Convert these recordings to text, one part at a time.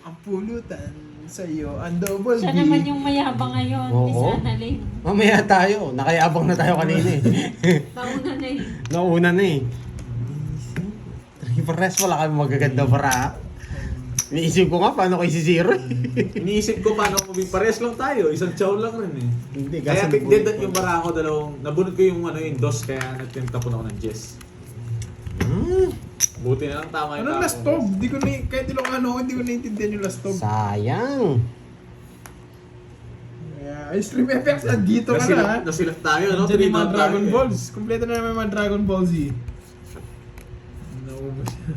ang pulutan sa'yo, ang double Siya D. naman yung mayabang ngayon, Oo. Miss Annalyn. Mamaya tayo. Nakayabang na tayo kanina eh. Nauna na eh. Nauna na eh. Pares wala kami magaganda para. Iniisip ko nga paano ko isi-zero eh. Iniisip ko paano kung pares lang tayo, isang chow lang rin eh. Hindi, Kaya kasi big dead at yung bara ko nabunod ko yung yung dos kaya nagtintapon ako ng Jess. Buti na lang tama yung Anong tapo. last tog? Di ko na, kahit Ilocano, hindi ko naintindihan yung last tog. Sayang. Kaya, stream effects, nandito ka na ha. Nasilat tayo, no? Nandiyan yung mga Three-down Dragon tayo, eh. Balls. Kompleto na naman yung mga Dragon Ball Z. Naubos siya.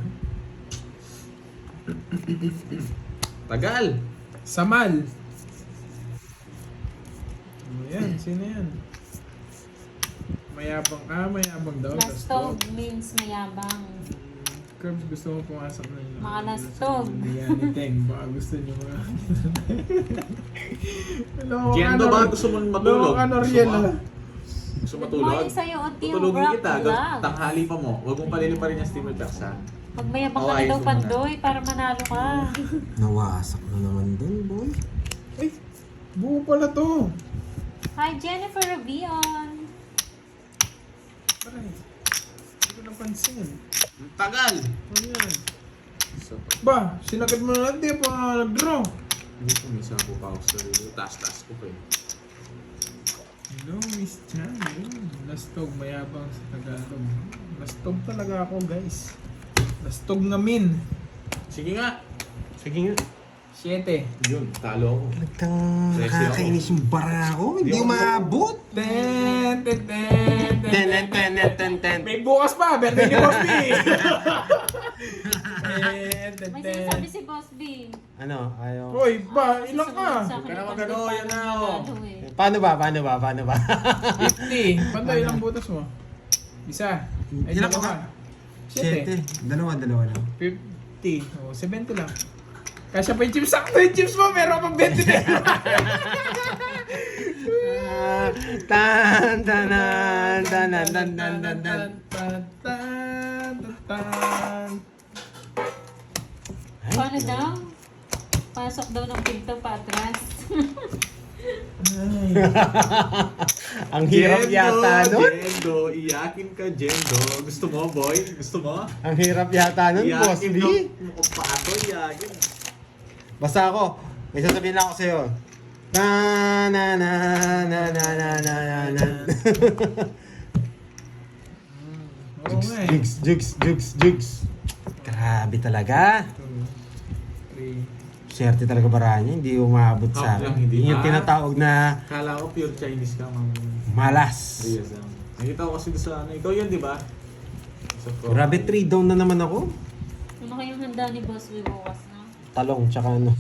Tagal! Samal. Ayan, sino yan? Mayabang. Mayabang daw. Lastog means mayabang. Curbs, gusto mo pumasok na yun. Mga lastog. Hindi yan, Teng. Baka gusto niyo mga... Jendo ba gusto mo matulog? Loko ka, Noriel Gusto mo? ah. Gusto Good matulog? morning sa'yo, Oti. Tutulogin Rock kita. Vlog. Tanghali pa mo. Huwag mong palilin pa rin yung steamer tax ha. Magmayabang ka na Hawaii daw, ko muna. Pandoy, para manalo ka. Nawasak na naman dun, boy. Ay, buo pala to. Hi, Jennifer Rabion. Aray, hindi ko napansin. Ang tagal! Ano yan? So, Ba, sinagad mo na natin pa nag-draw. hindi ko misa po pa ako sa sarili. Taas-taas ko pa eh. Hello, Miss Chan. Lastog, mayabang sa Tagalog. Lastog talaga ako, guys. Lastog ngamin. Sige nga! Sige nga. 7. Yun, talo ako. Talagang Pressure nakakainis yung bara ko. Hindi Hindi ako umabot. Ten. Ten. May bukas pa, birthday ni Boss B. May sinasabi si Boss B. Ano? Ayaw. Hoy, ba, ilang ka? Sa akin Huwag ka na ang magano, pandit, yan na, parang oh. nanalo eh. Paano ba? 50. Panday, ilang butas mo? Isa. Ay, Ilan ka dalawa. ba? 7. Dalawa lang. 50. Oh, 70 lang. Kasya pa yung chips. Sakto yung chips mo. Meron pang 20 na. Tan. Paano daw? Pasok daw ng pinto pa atras. Ang hirap yata nun. Jendo, iyakin ka, Jendo. Gusto mo, boy? Gusto mo? Ang hirap yata nun, Boss Iyakin B. Yung kumpato, iyakin. Basta ako, may sasabihin lang ako sa'yo. Oo nga eh. Jugs. Grabe talaga. 3. Swerte talaga baranya, hindi umabot sa Half lang, akin. hindi Yung ba? tinatawag na Kala ko pure Chinese ka, Ma'am malas. Riaz. Nakita ko kasi sa ano. Ikaw yun, di ba? Sa Grabe, 3 down na naman ako. Ano kayong handa ni Boss B bukas na? Talong, tsaka ano.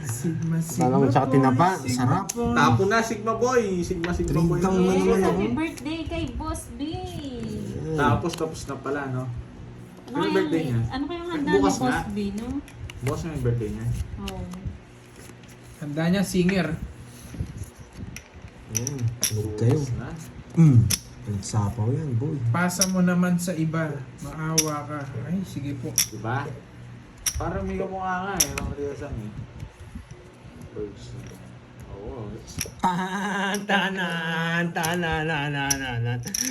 Sigma. Talong tsaka tinapa, sarap. Tapo na, Sigma Boy. Sigma Three Boy. down na Yes, naman ako. happy birthday kay Boss B. Tapos na pala, no? Ano yung birthday niya? Ano kayong handa ni Bukas Boss na. B, no? Boss na yung birthday niya. Oh. Handa niya, singer. Tulog kayo. Bukas na. Nagsapaw yan, boy. Pasa mo naman sa iba. Maawa ka. Ay, sige po. Diba? Parang may kamukha nga eh. Mga Riazang eh. First. Oo. Tanan.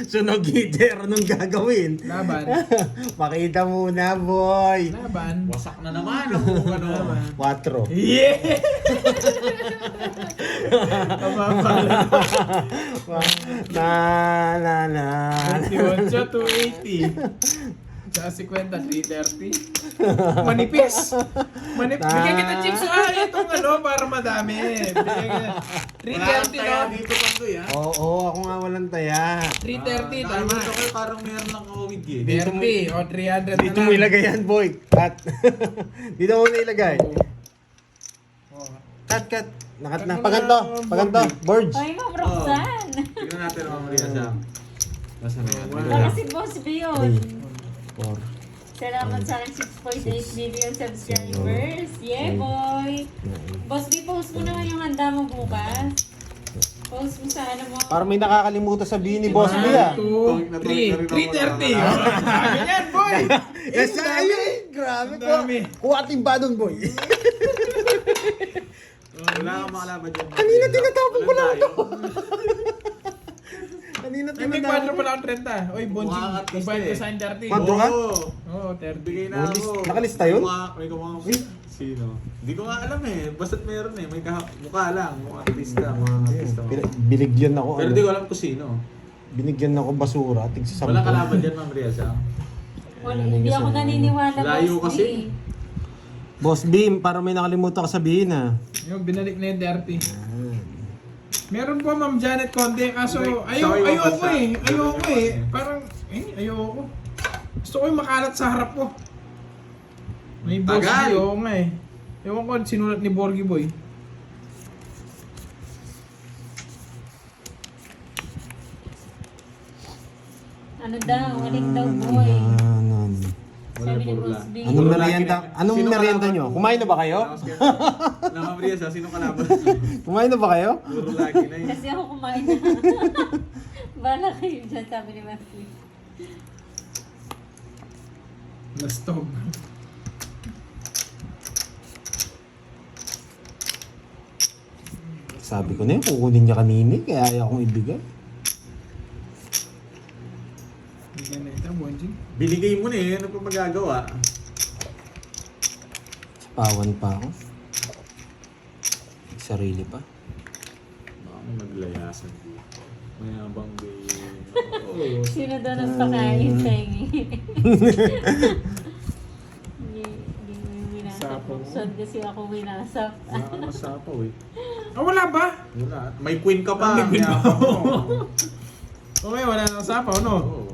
Sunog heater, anong gagawin? Laban. Pakita muna, boy. Laban. Wasak na naman. Ako ano. 4. Yeah! Na. 28, 280. Tsaka 50, 330. Manipis. Bigyan kita chips. Itong ano, para madami. Bigyan kita. 330, Kaya no? dito pa to ya. Oo, ako nga walang taya. 330, tama. Dito kayo parang meron lang kawig eh. 30 o 300 Dito mo ilagay yan, boy. Cut. Dito mo na ilagay. Oh. Cut. Nakat na. Paganto. Boards. Ay, Ma'am Roxanne. Tignan natin ang mga Riazang. Nasa na yan? Baka si Boss B yun. 4. Salamat sa aking 6.8 million subscribers. Yeah, boy. Boss B, post mo naman yung handa mo bukas. Post mo sa ano mo. Parang may nakakalimutan sabihin ni Boss B ah. 2, 3, 330. Ganyan, boy! Nasa ayun. grabe Ang dami. Kuha ating badon, boy. Wala kang makalaban dyan. Kanina tinatapon ko lang Walang tayo. Kanina Ay, may 4 tinatapon. pala akong 30. Oy, Bonjing, Mukha kang artista nagbayad ko eh. sa akin 30. Quadro ka? Oo. Oo, 30. Bigay na Oh, ako. nakalista yun? May kumang sino? Hindi ko nga alam eh. Basta't meron eh. May mukha lang. Mga artista. Mga artista. Binigyan ako. Pero di ko alam kung sino. Binigyan ako basura. Tig sa Walang kalaban dyan, Ma'am Riasa. Wala, hindi ako naniniwala, Layo Boss kasi. B. Boss Beam, parang may nakalimutan ka sabihin ah. Yung binalik na yung 30. Meron po Ma'am Janet Conde, kaso May- ayoko sa ayoko bansa. eh. Ayoko eh. Eh. Parang, ayoko. Gusto ko yung makalat sa harap ko. May boss Tagal. B, oo nga eh. Ewan ko sinulat ni Borgie Boy. Ano daw, ulit daw, boy. Wala Sabi ni puro Boss lang. B. Anong Puro merienda? lagi na- Anong Sino merienda kalaban nyo? mo? Kumain na ba kayo? Na Ma'am Riasa, sino kalaban? Kumain na ba kayo? Puro lagi na yun. Kasi ako kumain na. Bala kayo dyan, sabi ni Boss B. Nastog. Sabi ko na yun, kukunin niya kanina kaya ayaw akong ibigay. Bigyan na ito, Bonjing. Binigay mo na eh. Ano pa magagawa? Pawan pa ako. Sarili pa. Baka may maglayasan dito. Mayabang din. Oo. Sino daw nagpakain sa inyo? Hindi mo yung winasap. Sapo. Buksan kasi ako winasap. Wala kang masapaw eh. Ah, wala ba? Wala. May queen ka pa. May queen pa. Mayabang mo. Okay, wala nang sapaw, no? Oo.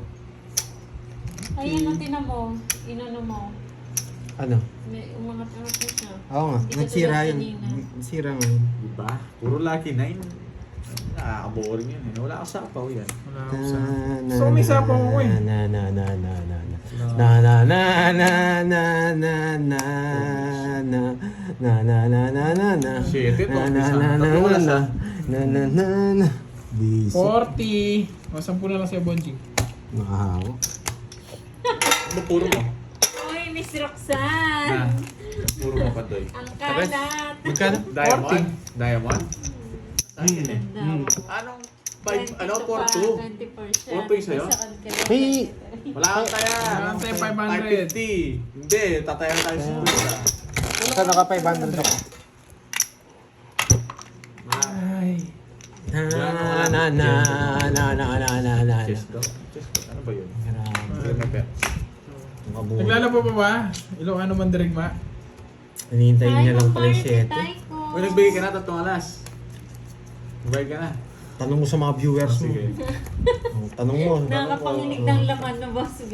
Ay, ano tinan mo? Inano mo? Ano? May umangat-angat mo siya. Oo nga, Hindi ka nagsira tulad yun. kanina. Nagsira ngayon. Diba? Puro lucky 9. Nakaka-boring yan eh. Wala ka sapaw yan. Wala akong sapaw. So, may sapaw ako eh. Na na na na na na na na na na na na na na na na na na na na Shit, ito. na na Isa. na na Tatlo oras, na ah. na na na na busy 40. O, 10 na lang sa'yo, Bonjing. nakahawak Ano puro mo? Uy, Miss Na. Roxanne! Puro mo pa doy. Ang kalat! magkano? Diamond? Diamond? Saan yun eh? Daw. Anong 20 ano, to 4-2? 20%. 4-2 yung sa'yo? Sa kanila. May- Wala kang taya. Wala kang taya, 500. 550. Hindi, tatayan tayo sa pula. Saan naka 500 ako? Ay. Na na na na na na na na na Chest daw. Chest daw. Ano ba yun? Grabe. Grabe. Makabuhay. Naglalabo pa ba? Ilong ano man dirigma? Hinihintay niya lang pala yung Hi, 7. Taiko. Uy, nagbigay ka na, 3 alas. Nagbigay ka na. Tanong mo sa mga viewers mo. Sige. Oh, tanong mo. Nakakapanginig ng laman ng Boss B.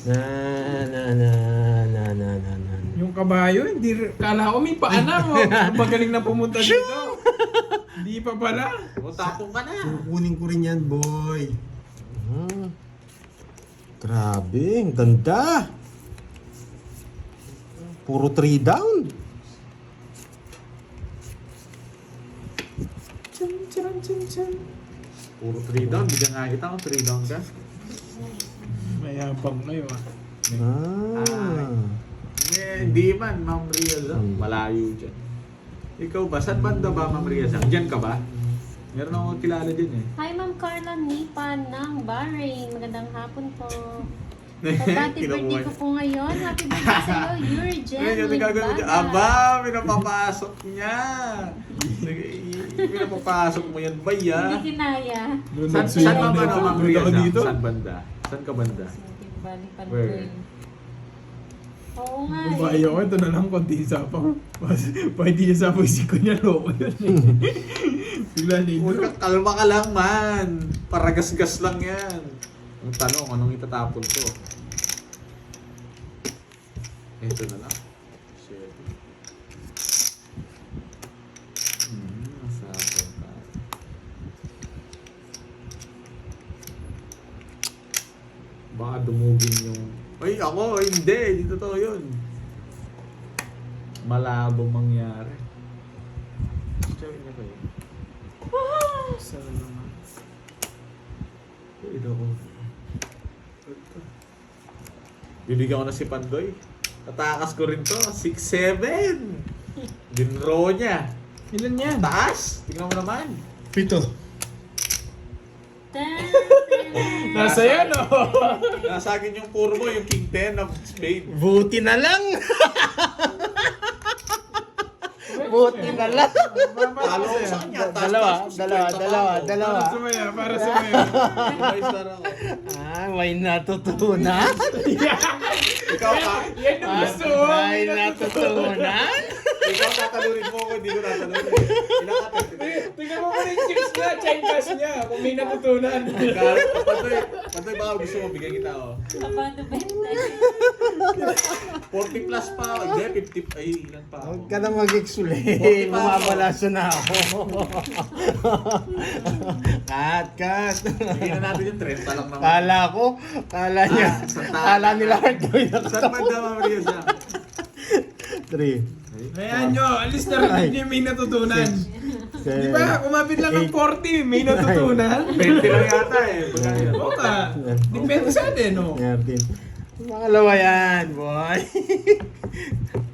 Na na na na na na na. Yung kabayo, hindi kala ko may paana mo. Magaling na pumunta dito. Hindi pa pala. Tapong ka na. Kukunin ko rin yan, boy. Grabe, ang ganda. Puro 3 down. Chan, chan, chan, chan. Puro 3 down. Hindi ka nga kita kung 3 down ka. Mayabang kayo ah. Hindi man, Ma'am Riaz. Malayo dyan. Ikaw ba? Saan banda ba, Ma'am Riaz? Diyan ka ba? Meron akong kilala dyan eh. Hi, Ma'am Carla Nipan ng Bahrain. Magandang hapon po. Pagbati birthday ko po ngayon. Happy birthday sa'yo, Yurgen. Ngayon, nagagano dyan. Aba, pinapapasok niya. Pinapapasok mo yan, bay Hindi ah. kinaya. Saan ka ba na, Ma'am Doon ako Riaz? dito. Saan banda? Saan ka banda? Balipan ko Where? yun. Oo nga Babae ako, ito na lang konti sapaw. Pa hindi niya sapaw, isip ko niya loko yun eh. Bigla niya Huwag ito. ka, kalma ka lang man. Paragas-gas lang yan. Ang tanong, anong itatapon ko? Ito na lang. Shit. Nasapon ka. Baka dumugin yung... Ay, ako! Hindi! Hindi totoo yun. Malabo mangyari. Check niya kayo. Sana naman. Ito ko. Ito. Bibigyan ko na si Pandoy. Tatakas ko rin to. 6-7. Dinro niya. Ilan yan? Taas. Tingnan mo naman. 7. Nasa yan, oh. Nasa akin yung puro mo, yung King 10 of Spade. Buti na lang. Buti na lang. Talo ko sa kanya. Taas, Dalawa, taas, dalawa. Para sumaya, para sumaya. May star ako. May natutunan. Ikaw ka. Yan ang gusto mo. May natutunan. Ikaw tatalunin mo ako, hindi ko tatalunin. Ilang ka? Tingnan mo pa rin yung chips niya, chine cash niya, kung may natutunan. Pantoy, baka gusto mo, bigyan kita ako. Abando benta. 40 plus pa ako. Hindi, 50. Ay, ilan pa ako. Huwag ka na mag-explain. 40 pa ako. Bumabalaso na ako. Cut. Bigyan na natin yung 30 lang naman. Kala niya. Kala nila hard gawin na Saan banda, Ma'am Ria siya? 3. Hayaan nyo, alis na rin niyo may natutunan. Di ba? Kumapit lang ng 40, may natutunan. 20 lang yata eh. Pagka yun. Oo ka. Depende sa atin, no? 13. Pangalawa yan, boy.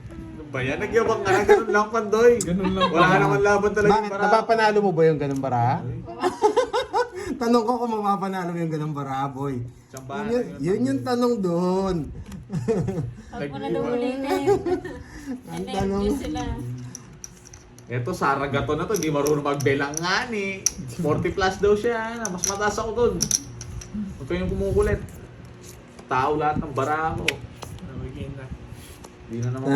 Ano ba yan? Nagyabang ka na, ganun lang, Pandoy. Ganun lang. Wala naman laban talaga Bakit? yung para. Napapanalo mo ba yung ganun bara? Tanong ko kung mapapanalo mo yung ganun bara, boy. Sambahan Yun yung tanong doon. Huwag mo na daw ulitin. Energy sila. Eto, Saragato na to. Hindi marunong magbelangan eh. 40 plus daw siya. Mas mataas ako dun. Huwag kayong kumukulit. Tao lahat ng bara ako. Hindi na naman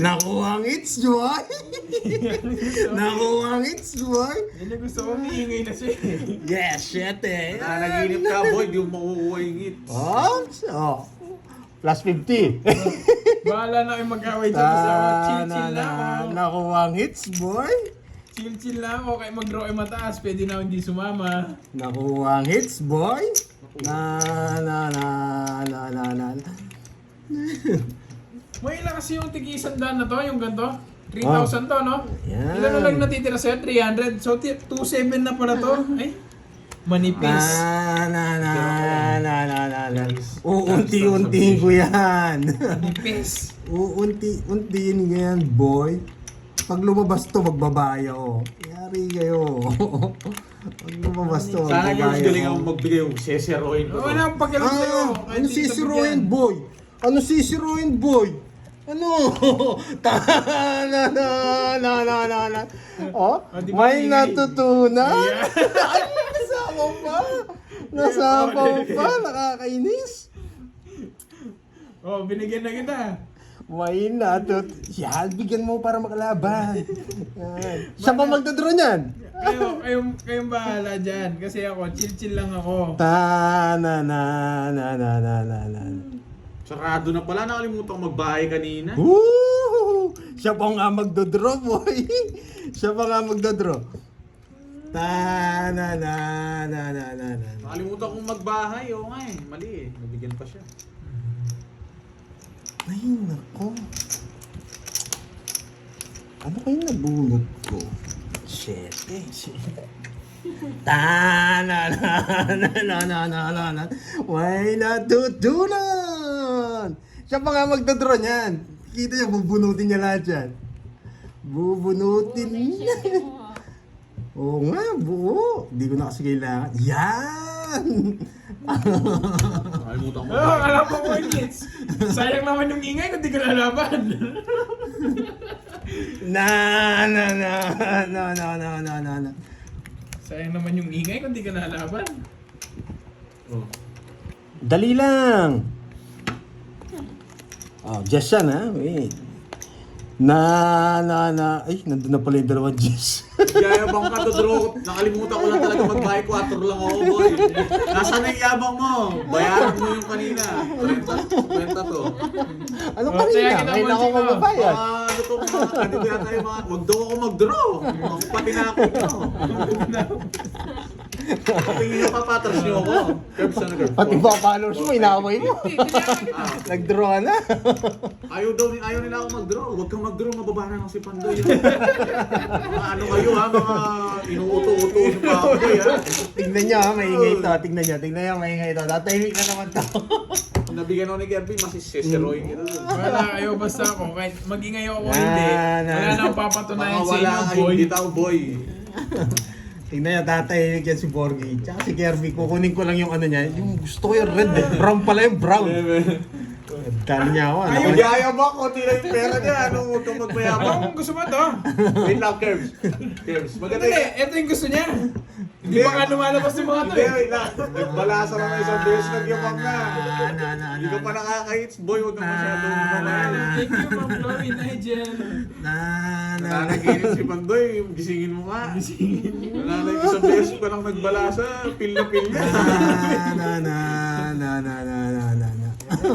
Nakuha ang hits, Joy. Nakuha ang hits, Joy. Yan yung gusto ko, miingay na siya. Yes, shit eh. Nanaginip ka, boy. Di mo makukuha yung hit. Oh. Plus 50. Bahala na kayo mag-away dyan sa chill-chill na ako. Nakuha ang hits, boy. Chill-chill na ako, kaya mag-draw ay mataas, pwede na ako hindi sumama. Nakuha ang hits, boy. May ilan kasi yung tigi-100 na to, yung ganito. 3,000 to, no? Yan. Ilan na lang natitira sa'yo? 300. So, 2,700 na pala to. Ay, manipis. Uunti-untiin ko yan. Manipis. Uunti-untiin ko yan, boy. Pag lumabas to, magbabayo ko. Yari kayo. Pag lumabas to, Sana guys, galing ako magbabayo ko. magbigay yung seseroin ko. Wala akong pakialam sa'yo. Kahit Ano hindi ka sisiruin, bigyan. boy? Ano sisiruin, boy? Ano? Na. Oh, di ba may ingay? natutunan? Yeah. Ay, nasama pa. Nasama pa. Nakakainis. Oh, binigyan na kita. May yan, bigyan mo para makalaban. Yan. Siya pa magdodraw niyan? Kayong bahala dyan. Kasi ako, chill-chill lang ako. Na. Sarado na pala. Nakalimutan ko magbahay kanina. Woo! Siya pa nga magdodraw, boy. Siya pa nga magdodraw. Na. Nakalimutan kong magbahay. Oo nga eh. Mali eh. Nabigyan pa siya. Ay, nako. Ano kayo nabunot ko? Shit. Na. May natutunan! Siya pa nga magdodraw niyan. Kita niya, bubunutin niya lahat yan. Bubunutin niya. Oo nga, buo. Hindi ko na kasi kailangan. Yan! Nakalimutan ko. Oh, alam ko points. Sayang naman yung ingay kung di ka lalaban. Na. Sayang naman yung ingay kung di ka lalaban. Oh. Dali lang. Oh, Jess yan ha. Wait. Na. Ay, nandun na pala yung dalawang Jess. Yayabang ka to, Drew. Nakalimutan ko lang talaga magbahay. 4 lang ako, boy. Nasaan na yung yabang mo? Bayaran mo yung kanina. 30 to. Ano Oh, kanina? kaya kita Ngayon ako munching, magbabayad. Ano itong mga kandidato tayo mga, wag daw ako mag-draw. Ako pati na ako nyo. Tingin nyo papatras nyo ako. Curbs na nag-curb. Pati ba followers mo, inaaway mo. Nag-draw ka na. Ayaw nila ako mag-draw. Huwag kang mag-draw, mababa na lang si Pandoy. Mga ano kayo ha, mga inuuto-uto pa ako ha. Tignan nyo ha, maingay ito. Tignan nyo, maingay ito. Tatahimik na naman to. Kung nabigyan ako ni Kirby, masisiseroin kita doon. Wala kayo, basta ako. Kahit magingay ako hindi. Wala na akong papatunayan Baka sa wala inyo, kayo, boy. bitaw boy. Tignan nyo, tatahimik yan si Borgie. Tsaka si Kirby, kukunin ko lang yung ano niya. Yung gusto ko yung red eh. Brown pala yung brown. Kali niya ako. Ano? Magyayab ako, tila yung pera niya. Ano, huwag kang magmayabang. Kung gusto mo to. Wait lang, Curbs. Curbs, maganda Hindi, yun. ito yung gusto niya. Hindi pa nga lumalabas yung mga to Hindi, eh. wait lang. Nagbalasa lang ng isang beses, nagyabang na. Hindi ka pa nakaka-hits, boy. Huwag kang masyadong mamahal. Thank you, Ma'am Chloe Nigel. Nananaginip si Pandoy, gisingin mo nga. Nananaginip isang beses pa lang nagbalasa, pil na pil niya.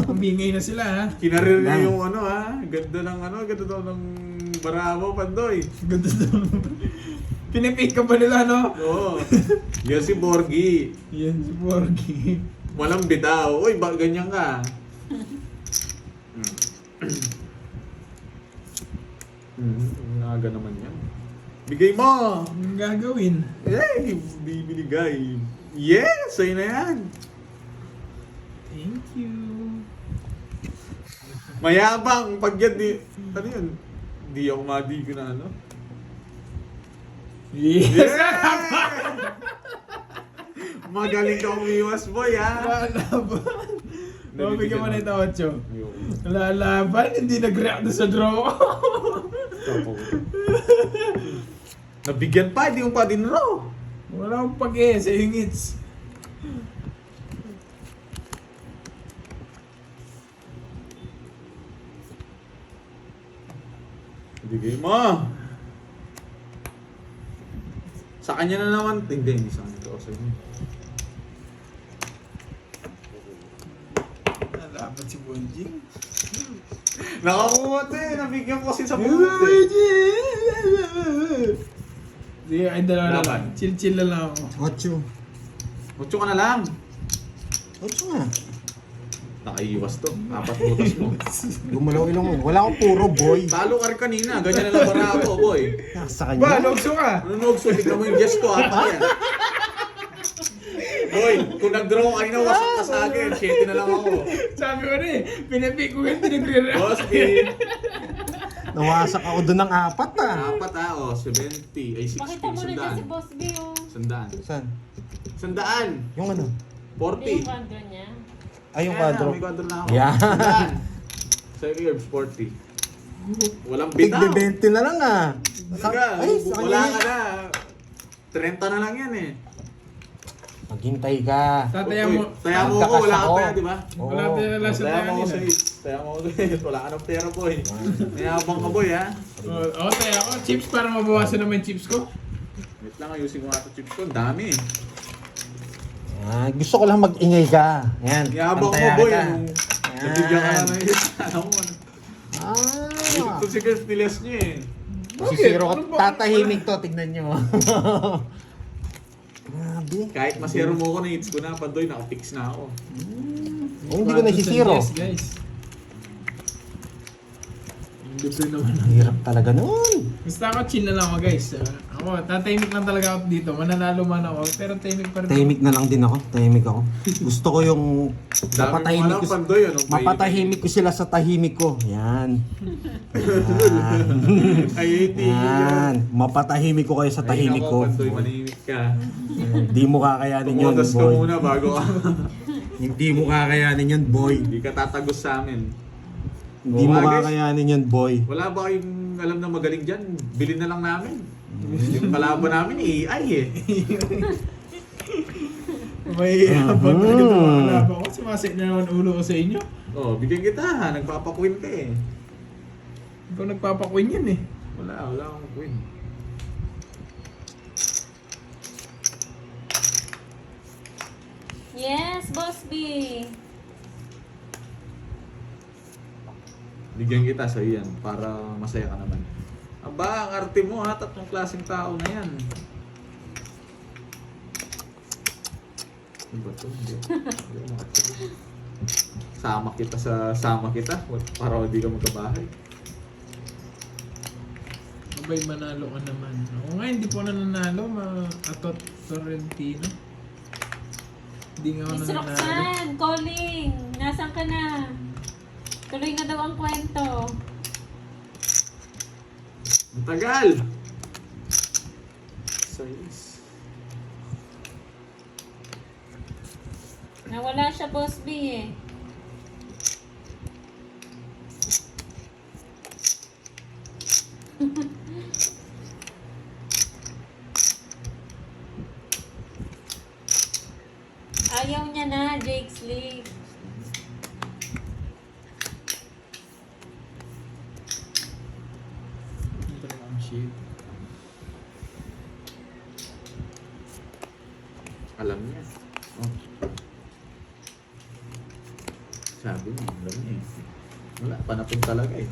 Kumingay na sila ha. Kinarir niya yung ano ha, ganda daw ng Baramo, Pandoy. Ganda daw. Pinipik ka ba nila no? Oo. Yan si Borgie. Yan si Borgie. Walang bitaw. Uy, ganyan ka? Naga naman yan. Bigay mo! Anong gagawin? Eh, bibigay. Yes! Sa'yo na yan. Thank you. Mayabang. Pag yan, ano yun? Di ako madigo na ano? Yes! Magaling ka umiwas, boy, ha? Lalaban. Mabigyan mo na ito, Ocho. Ayoko. Lalaban, hindi nag-react na sa draw. Nabigyan pa, hindi mo pa din raw. Wala akong pag-e sa yung hits. Bigay mo. Sa kanya na naman. Hindi sa kanya. Ito sa inyo. Lalaban si Bonjing. Nakakuha to eh. Nabigyan ko kasi sa buhut eh. Sige, ay dalawa Laban. lang. Chill-chill na lang ako. 8. Mucho ka na lang. 8 nga. Nakaiwas to. 4 butas mo. Gumalaw ilong mo. Wala akong puro boy. Talo ka rin kanina. Ganyan na lang para ako, boy. Nasa Ba, kanya. nogso ka. Nanunog so. Tignan mo yung guest ko. Apat yan. Boy, kung nag-draw ka kanina, wasak ka sa akin. 7 na lang ako. Sabi ko na eh, pinipik ko yung pinagre-react. Boss, game. Nawasak ako doon ng 4 ah. 4 ah. 70. Ay, 60. Pakita mo na dyan si Boss B, oh. 100. Saan? 100. Yung ano? Hindi 40. yung kandro niya. Ay, yung Ayan na, quadro. may quadro na ako. Yan. Yan. Sa Herbs, 40. Walang bitaw. Tigbe 20 na lang ah. Talaga, Ay, sa wala kanya. ka na. 30 na lang yan eh. Maghintay ka. Tataya Uy, mo. Taya mo ako, wala ka taya, di ba? Oo. Wala tayo na lang sa Taya tayo mo ako nila. sa hits. Taya mo ako sa hits. Wala ka ng pera, boy. Mayabang ka, boy, ha? Oo, tayo ako. Chips para mabawasan naman yung chips ko. Wait lang, ayusin ko nga ito chips ko. Ang dami eh. Ah, gusto ko lang mag-ingay ka. Yan. Mayabang mo, pantayan boy. kita. Yung nabigyan ka na ng hits. Ano mo? Ah. Ito si Girls nilas niya eh. Si Bakit? Zero ko, Ano ba? tatahimik to, tignan nyo. Grabe. Kahit masero mo ko na hits ko na, Pandoy, nakapix na ako. Oh, hindi ko na si Zero. Yes, guys. Ang libre naman. Hirap talaga nun. Basta ako chill na lang ako guys. Ako, tatahimik lang talaga ako dito. Mananalo man ako. Pero tahimik pa rin. Tahimik na lang din ako. Tahimik ako. Gusto ko yung Dami mapatahimik mo ko. alam, Pandoy, anong Mapatahimik ko sila sa tahimik ko. Yan. Yan. Ay, hindi Yan. Mapatahimik ko kayo sa tahimik ko. Pandoy, manimik ka. Hindi mo kakayanin yun, Tumodas ka boy. muna bago ka. Hindi mo kakayanin yun, boy. Hindi ka tatagos sa amin. Hindi mo Guys. kakayanin yun, boy. Wala ba kayong alam na magaling dyan? Bilhin na lang namin. Yung kalaban namin, AI eh. May habang talaga ito mga kalaban ko. Sumasik na naman ulo ko sa inyo. Oh, bigyan kita. Nagpapakwin ka eh. Ikaw nagpapakwin yan eh. Wala akong queen. Yes, Boss B. Bigyan kita sa yan para masaya ka naman. Aba, ang arte mo ha, tatlong klaseng tao na yan. Ano ba ito? Hindi ako makatulog. Sama kita para hindi ka magkabahay. Abay, manalo ka naman. Oo nga, hindi po na nanalo, Atot Torrentino. Hindi nga ako Miss nanalo. Roxanne, calling. Nasaan ka na? Tuloy na daw ang kwento. Ang tagal! Size. Nawala siya, Boss B eh. Ayaw niya na, Jake Slick. Hindi talaga ang shit. Alam niya. Oh. Sabi niya, alam niya eh. Wala, panapon talaga eh.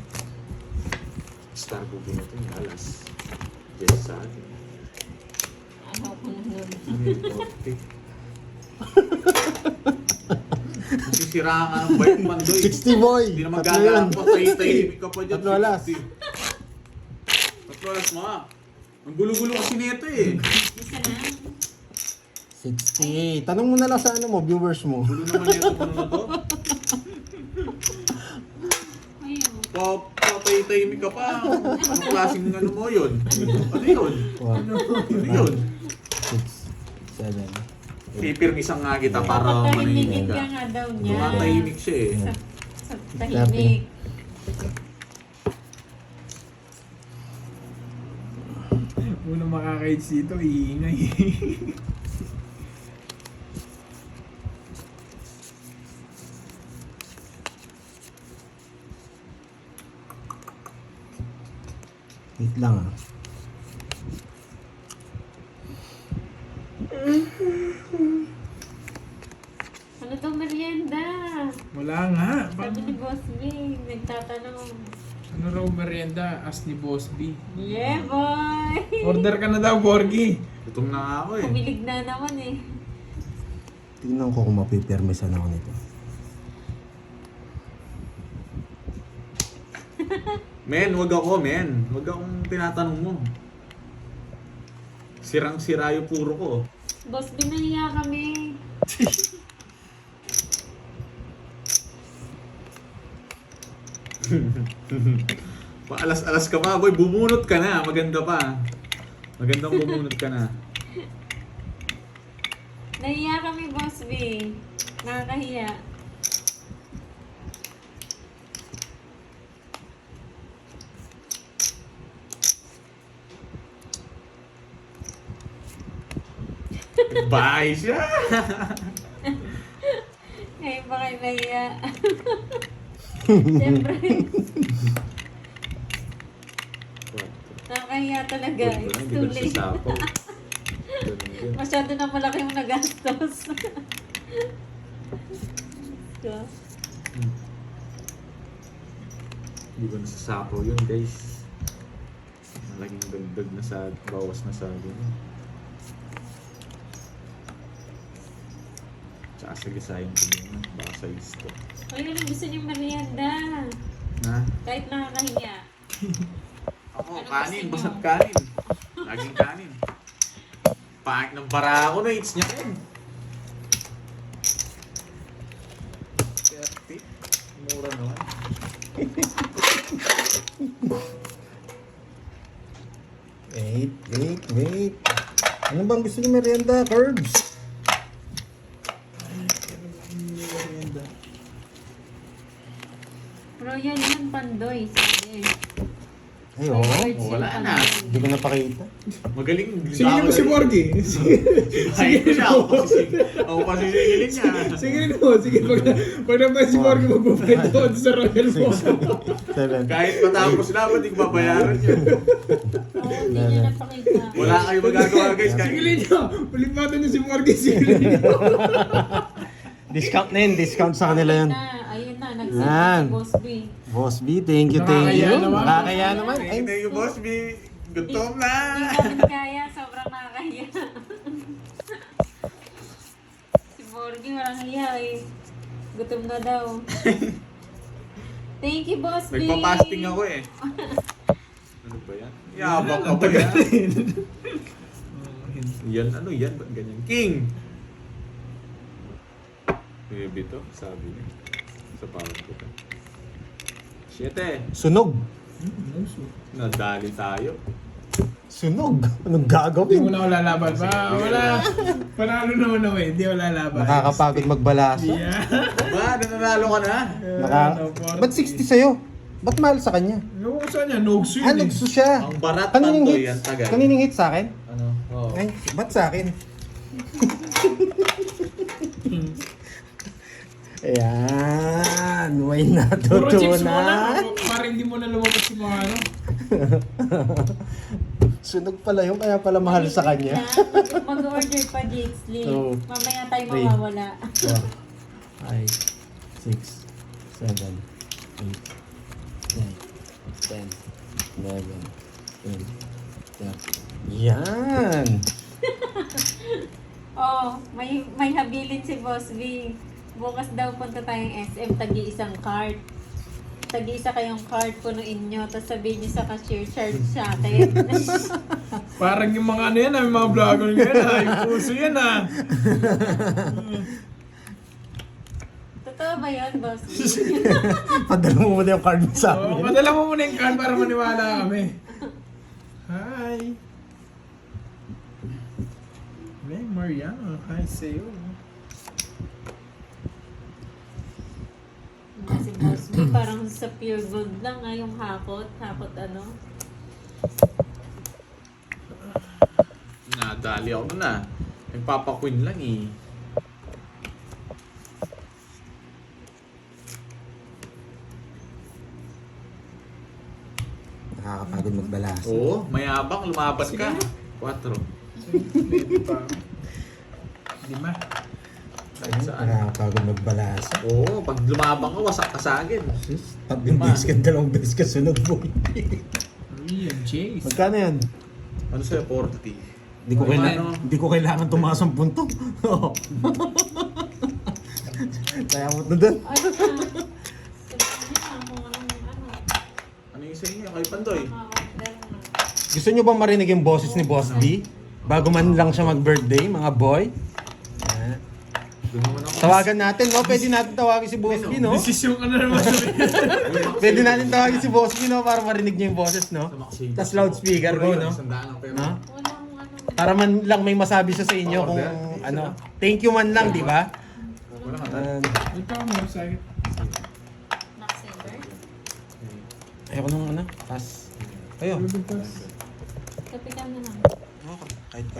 Star booking na ito, alas. Yes, sa akin. Ano ko na nun? Okay. Masisiraan ka ng bike man doy. 60 boy! Hindi na Tatlo yun. magagalang pa, tahimik ka pa dyan. Tatlo alas. 60. Tatlo alas mga. Ang gulo-gulo kasi nito eh. Isa na. 60. Tanong mo na lang sa ano mo, viewers mo. Gulo naman nito, ano na to? Ayun. Tahimik ka pa. Anong klaseng ano mo yun? Ano yun? 1, Ano yun? 6, 7. Pipirmisan nga kita para manahimik Tahimikin ka. ka nga daw niya. Tumatahimik siya eh. Sa tahimik. Unang makakaits dito, iingay. Wait lang ah. Ano daw merienda? Wala nga. Sabi ni Boss B, nagtatanong. Ano raw merienda? As ni Boss B. Yeah, boy! Order ka na daw, Borgie. Gutom na nga ako eh. Kumilig na naman eh. Tingnan ko kung mapipirmisan ako nito. Men, wag ako men. Wag akong tinatanong mo. Sirang-sira yung puro ko. Boss B, nahiya kami. Paalas-alas ka pa, boy. Bumunot ka na. Maganda pa. Magandang bumunot ka na. Nahiya kami, Boss B. Nakakahiya. Bye siya! Ngayon ba kayo nahiya? Siyempre. Nakakahiya talaga. It's too late. Masyado na malaki yung nagastos. So, Hindi ko nasasapaw yun, guys. Malaking dagdag na sa bawas na sa akin. Tsaka sagisayang ko yun. Baka sa isto. ay, anong gusto niyo merienda? Na? Kahit nakakahiya. Ako, Anong kanin. gusto Basat niyo? kanin. Laging kanin. Pangit ng bara ako na. It's niya yun. 30. Mura naman. Wait. Ano bang gusto niyo merienda, Curbs? Merienda. Royal yan, Pandoy. Sabi. Ay, oo. Favorite Oh, wala siya, na. Pandoy. Hindi ko napakita. Magaling. Sige mo si Borgie. Sige ko siya. Ako pa sisigilin niya. Sige mo. Sige, pag naman si Borgie, magpapayad doon sa Royal mo. 7. Kahit matapos na, hindi ko babayaran niya. Oo, hindi niya napakita. Wala kayo magagawa, guys. Sigilin nyo. Ulipatan nyo si Borgie. Sigilin nyo. Discount na yun. Discount sa kanila yun. Ayun na, nagsabi Yan. si Boss B. Boss B, thank you, thank Nakakaya you. naman. Nakakaya naman. Ay, Thank you, Boss B. Gutom na. Hindi namin kaya, sobrang nakakaya. Si Borgie walang hiya eh. Gutom na daw. Thank you, Boss B. Nagpa-fasting ako eh. Ano ba yan? Yabang ka ba yan? Yan, ano yan? Ba't ganyan? King! Baby to, sabi niya. Sa power ko to. 7. sunog. Nadali tayo. Sunog. Anong Hindi gagawin? mo na ako lalaban ba? Wala. Panalo naman ako eh. Hindi ako lalaban. Nakakapagod magbalasa. Yeah. Ba, nanalo ka na? Ba't 60 sa'yo? Ba't mahal sa kanya? Yung ko saan niya? Nogso Ah, yun eh. nagso siya. Ang barat Kanining tanto hits? yan, tagal. Kanining hits sa akin? Ano? Oo. Ay, ba't sa akin? Ayan, may Puro chips mo natutunan. na. Para hindi mo na lumabas yung mga ano. Sunog pala yun, kaya pala mahal sa kanya. Mag-order pa, Jixley. So, Mamaya tayo 3, mawawala. 4, 5, 6, 7, 8, 9, 10, 11, 12, 13. Yan! Oh, may habilin si Boss B. Bukas daw punta tayong SM, tagi-isang cart. Tagi-isa kayong cart, punuin nyo. Tapos sabihin nyo sa cashier, charge sa akin. Parang yung mga ano yan, yung mga vlogger yan, yung puso yan ah. Totoo ba yun, Boss B? Padala mo muna yung card mo sa So, amin. padala mo muna yung card para maniwala kami. Hi. Hey, Mariano. Hi sa'yo. Si Boss B, parang sa pure gold lang yung hakot. Hakot ano? Nadali ako na. Nagpapakwin lang eh. Nakakapagod magbalasa. Oo, mayabang, lumaban Sige ka. na. 4. Pwede pa. Lima. Kahit saan. Nakakapagod magbalasa. Oo, pag lumabang ka, wasak ka sa akin. Tatlong beses ka, dalawang beses ka sunod mo. Real Chase. Magkano yan? Ano sa'yo? 40. Hindi ko kailangan tumaas ang punto. Kaya mo na doon. Ay, sabihin na kung anong ano. Ano yung sa inyo? Kay Pandoy? Maka-order na. Gusto nyo bang marinig yung boses ni Boss B? Bago man lang siya mag-birthday, mga boy. Yan. Doon naman ako. Tawagan natin, no? Pwede natin tawagin si Boss B, no? Desisyon ka na naman sabihin. Pwede natin tawagin si Boss B, no? Para marinig niya yung boses, no? Sa Maxine. Tas loudspeaker ko, no? Sandaan ang pera. No? Walang ano. Para man lang may masabi siya sa inyo kung Order. ano. Thank you man lang, di ba? Wala ka. Ikaw mo sa akin. Knocksaver. Ayoko nung ano. Tas. Ayo. Kape ka na lang. Kahit pa.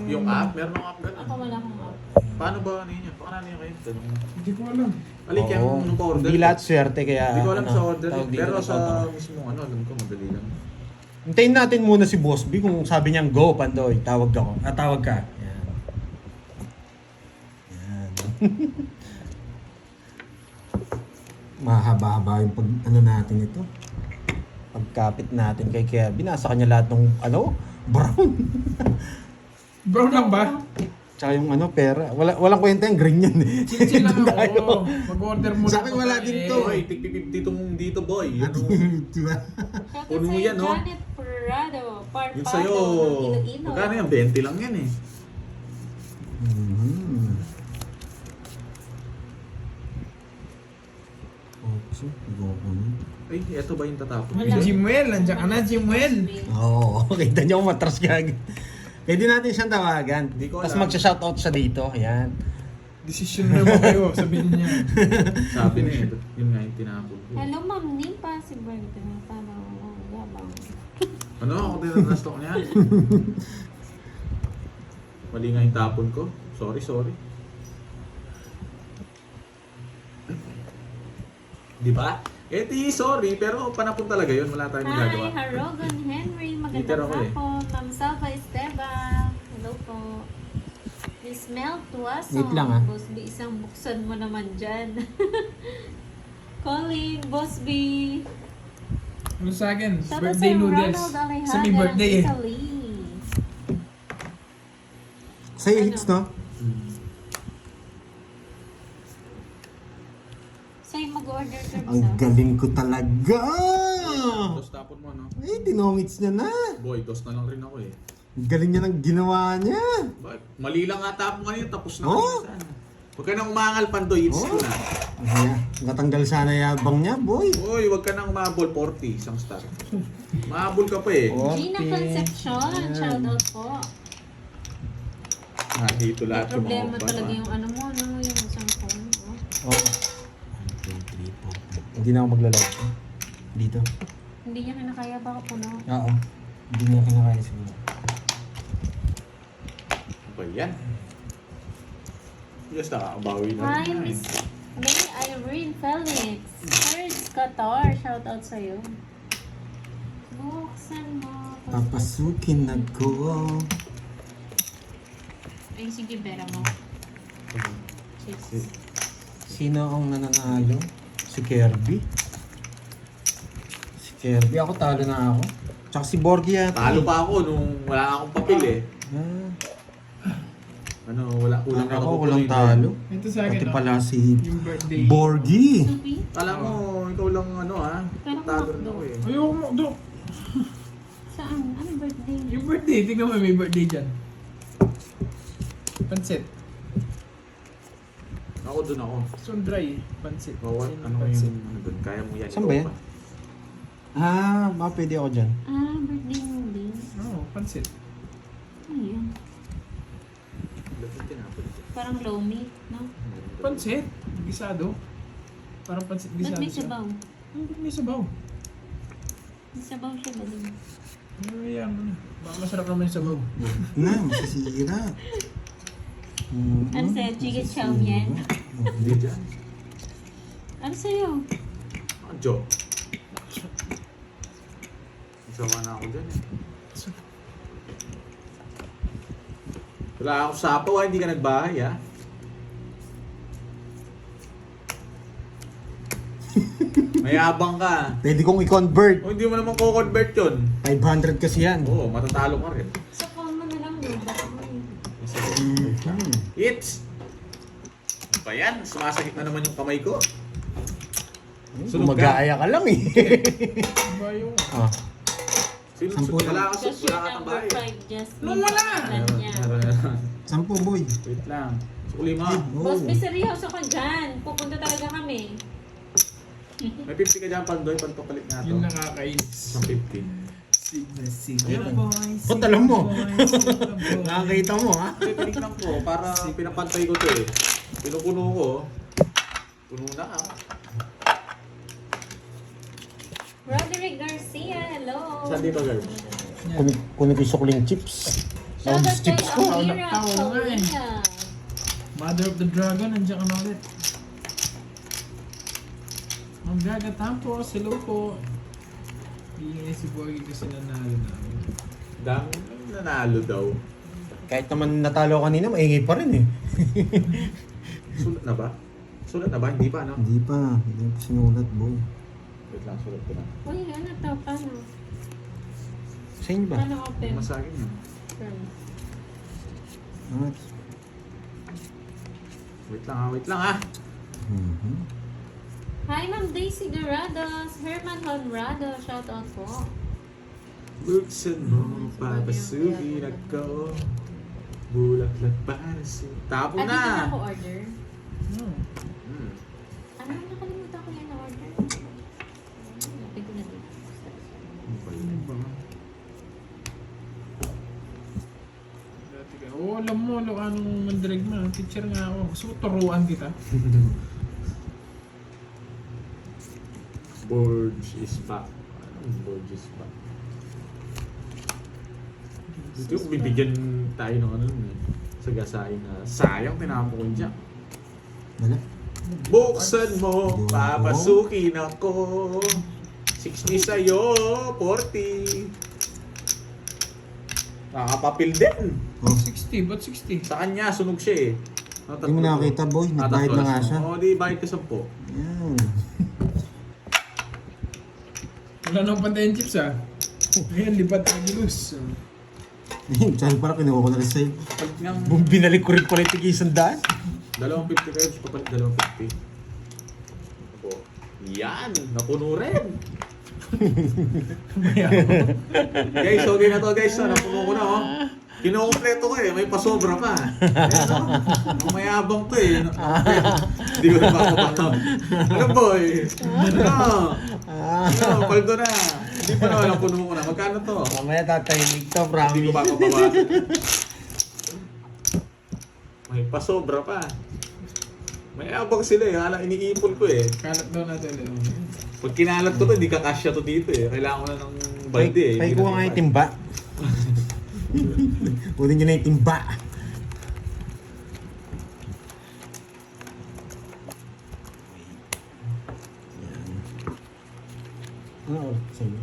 Yung app, meron ng app Ako ganun. wala akong app. Paano ba ano yun? Paano ano yun kayo? Tanong. Hindi ko alam. Alik yan Oo. nung pa-order. Hindi lahat swerte kaya. Hindi ko alam ano, sa order. tawag dito Pero ng sa tawag. mismo ano, alam ko madali lang. Hintayin natin muna si Boss B kung sabi niyang go, Pandoy. Tawag ako. Tawag ka. Yan. Yan. Mahaba-haba yung pag ano natin ito. Pagkapit natin kay Kevin. Nasa kanya lahat ng ano, brown. Brown lang ba? Tsaka yung ano, pera. Walang kwenta yung green yan eh. Chinchin lang Doon tayo. ako. Mag-order muna. Sa akin wala din to. Boy, tig-50 dito boy. Ano? Diba? Shoutout Puno sa'yo, yan, no? Janet Prado. Yung sa'yo, Parpado ng Iloilo. magkano yan? 20 lang yan eh. Mhm. Otso, loko na. Ay, eto ba yung tatapon? Wala. Jimuel, nandiyan ka na, Jimuel. Oo, kita niyo kung matras gagawin. Pwede natin siyang tawagan. Hindi ko Tapos alam. magsha-shoutout siya dito. Ayan. Desisyon na naman kayo, sabihin niya. Sabi niya, yun nga yung tinapon ko. Hello, Ma'am Nipa. Si Berto. Paano? Yabang. Ano? Ako din ang na-stock niya. Mali nga yung tapon ko. Sorry. Di ba? Eh, sorry, pero panapon talaga yun. Wala tayong magagawa. Hi, Harogan Henry. Peter Magandang ako eh. hapon. Ma'am Salva Esteban. Hello po. Miss Mel Tuason. Wait lang, ah. Boss B, isang buksan mo naman dyan. Colin, Boss B. Ano sa akin? Shoutout Birthday sa noodles. Ronald Alejandro Sa may birthday eh. ng Italy. Sa'yo Ano? hits, no? Sa'yo mag-order ka Ang galing ko talaga! Dos tapon mo, no? Eh, dinongits niya na. Boy, dos na lang rin ako eh. Ang galing niya ng ginawa niya. Bakit? Mali lang nga tapon kanina, tapos na Oh. kanina sana. Huwag ka nang umangal, Pandoy. Hits ko Oh. na. Kaya, natanggal sana yabang niya, boy. Uy, huwag ka nang umabol. 40, isang star. Mahabol ka pa eh. Oh. Gina Concepcion, shoutout po. Dito May lahat yung mga problema upan, talaga ah. yung ano mo, no? Yung isang phone mo. Oh. 1, 2, 3, 4. Hindi na ako maglalaro. Dito. Hindi niya kinakaya, baka puno. Oo. Hindi niya kinakaya siguro. Ano ba yan? Yes, nakakabawi na. Hi, rin na eh. Miss May Irene Felix. Serge Qatar, shoutout sa'yo. Buksan mo. Papasukin ako. Ay, sige, pera mo. Cheers. Sino ang nananalo? Si Kirby. Si Kirby. Ako talo na ako. Tsaka si Borgie yata. Talo pa ako nung wala akong papel eh. Ah, Ano, wala kulang na ako ako walang tuloy. talo. Ito sa akin. Pati no? pala si Yung birthday. Borgie. Supi? Kala mo, ikaw lang ano ha. Pero Talo rin makdo. ako eh. Ayoko mo. Do. Saan? Anong birthday? Yung birthday. Tingnan mo, may birthday dyan. Pansit. Ako dun ako. Sundray. Pansit. Oh, what? Sino Ano pansit? yung ano dun? Kaya mo yan. Saan ba yan? Ah, baka pwede ako dyan. Ah, birthday mo din. Oo, pansit. Ano yun? Parang low meat, no? Pansit. Gisado. Parang pansit Ba't gisado may siya. sabaw? Ba't may sabaw? May sabaw siya ba din? Ayan mo na. Baka masarap naman yung sabaw. Na, masisira. Ano sa'yo? Chicken chow yan? Hindi dyan. Ano sa'yo? Ah, joke. Isawa na ako dyan eh. Wala akong sapaw ha, hindi ka nagbahay ha. Mayabang ka. Pwede kong i-convert. O hindi mo naman ko-convert yun. 500 kasi yan. Oo, matatalo ka rin. Sa phone mo na lang yun. Baka mo yun. Mhm. It's! Ano ba yan? Sumasakit na naman yung kamay ko. Sunog ka? Gumagaya ka lang eh. Ba yung... ah. Sino? Sampu Wala ka Just your wala ka number tambahay. 5, just No, wala! niya. 10 boy. Wait lang. Sukuli mo. Boss, Oh. may seryoso ka dyan. Pupunta talaga kami. May 50 ka dyan, Pandoy. Pagpapalit nga to. Yung nakakainis. Isang 50. Sige Ayan. boys. Ba't alam mo? Nakakita. Nakakita mo ha? Kasi tinignan ko para pinapantay ko to eh. Pinupuno ko. Puno na ah. Roderick Garcia, hello. Saan dito, girl? Kunin ko yung sukling chips. Shoutout kay chips ko. Amira Tao nga eh. Paulina. Mother of the Dragon, nandiyan ka na ulit. Ang gagatampo, hello po. Iingay si Boy kasi nanalo namin. Dami nanalo daw. Kahit naman natalo kanina, maingay pa rin eh. Sulat na ba? Sulat na ba? Hindi pa, no? Hindi pa. Hindi pa sinulat boy. Wait lang, sulat ko na. Uy, ano to? Paano? Sa inyo ba? Paano open? Masagin yun. Ah. Wait lang ah. Mhm. Hi, Ma'am Daisy Dorados. Herman Honrado, shoutout po. Buksan mo, papasukin ako. Bulaklak para sa'yo. Tapo Ah, dito na na! ako order. No. Hmm. Ano, nakalimutan ko yan na order. Lapit ko na dito. Ano ba yun? Ano ba? Dati ka. Oo, alam mo, anong mandirig mo. Teacher nga ako. Gusto ko turuan kita. Borge is back. Anong Borge is back? Dito yung bibigyan tayo ng ano eh. Sagasay na sayang tinapo ko dyan. Wala. Buksan mo, papasukin ako. 60 sa'yo, 40. Nakakapapil din. Oh. 60, ba't 60? Sa kanya, sunog siya eh. Hindi mo nakakita boy. Nagbayad na nga siya. Oo, di bayad ka 10. Yan. Wala nang pantayin chips ah. Ngayon, lipat Angelus. Saan pala kinuha ko na rin sa'yo. Pag niyang Binalik ko rin pala yung tig-100. 250 kayo, papalit 250. Opo. Yan, napuno rin. Guys, okay na to guys. Napuno ko na oh. Kinukompleto ko eh, may pasobra pa. Ang mayabang to eh. Hindi ko na makapakaw. Ano boy? Ano, paldo na. Hindi pa naman napuno ko na. Magkano to? Mamaya tatahimik to, Hindi ko promise. papabawasan. May pasobra pa. May abang sila eh. Hala, iniipon ko eh. Kalat daw natin. Pag kinalat ko to, hindi kakasya to dito eh. Kailangan ko na ng balde eh. Pay ko nga yung timba. Kunin nyo na yung timba. Ano oras sa'yo?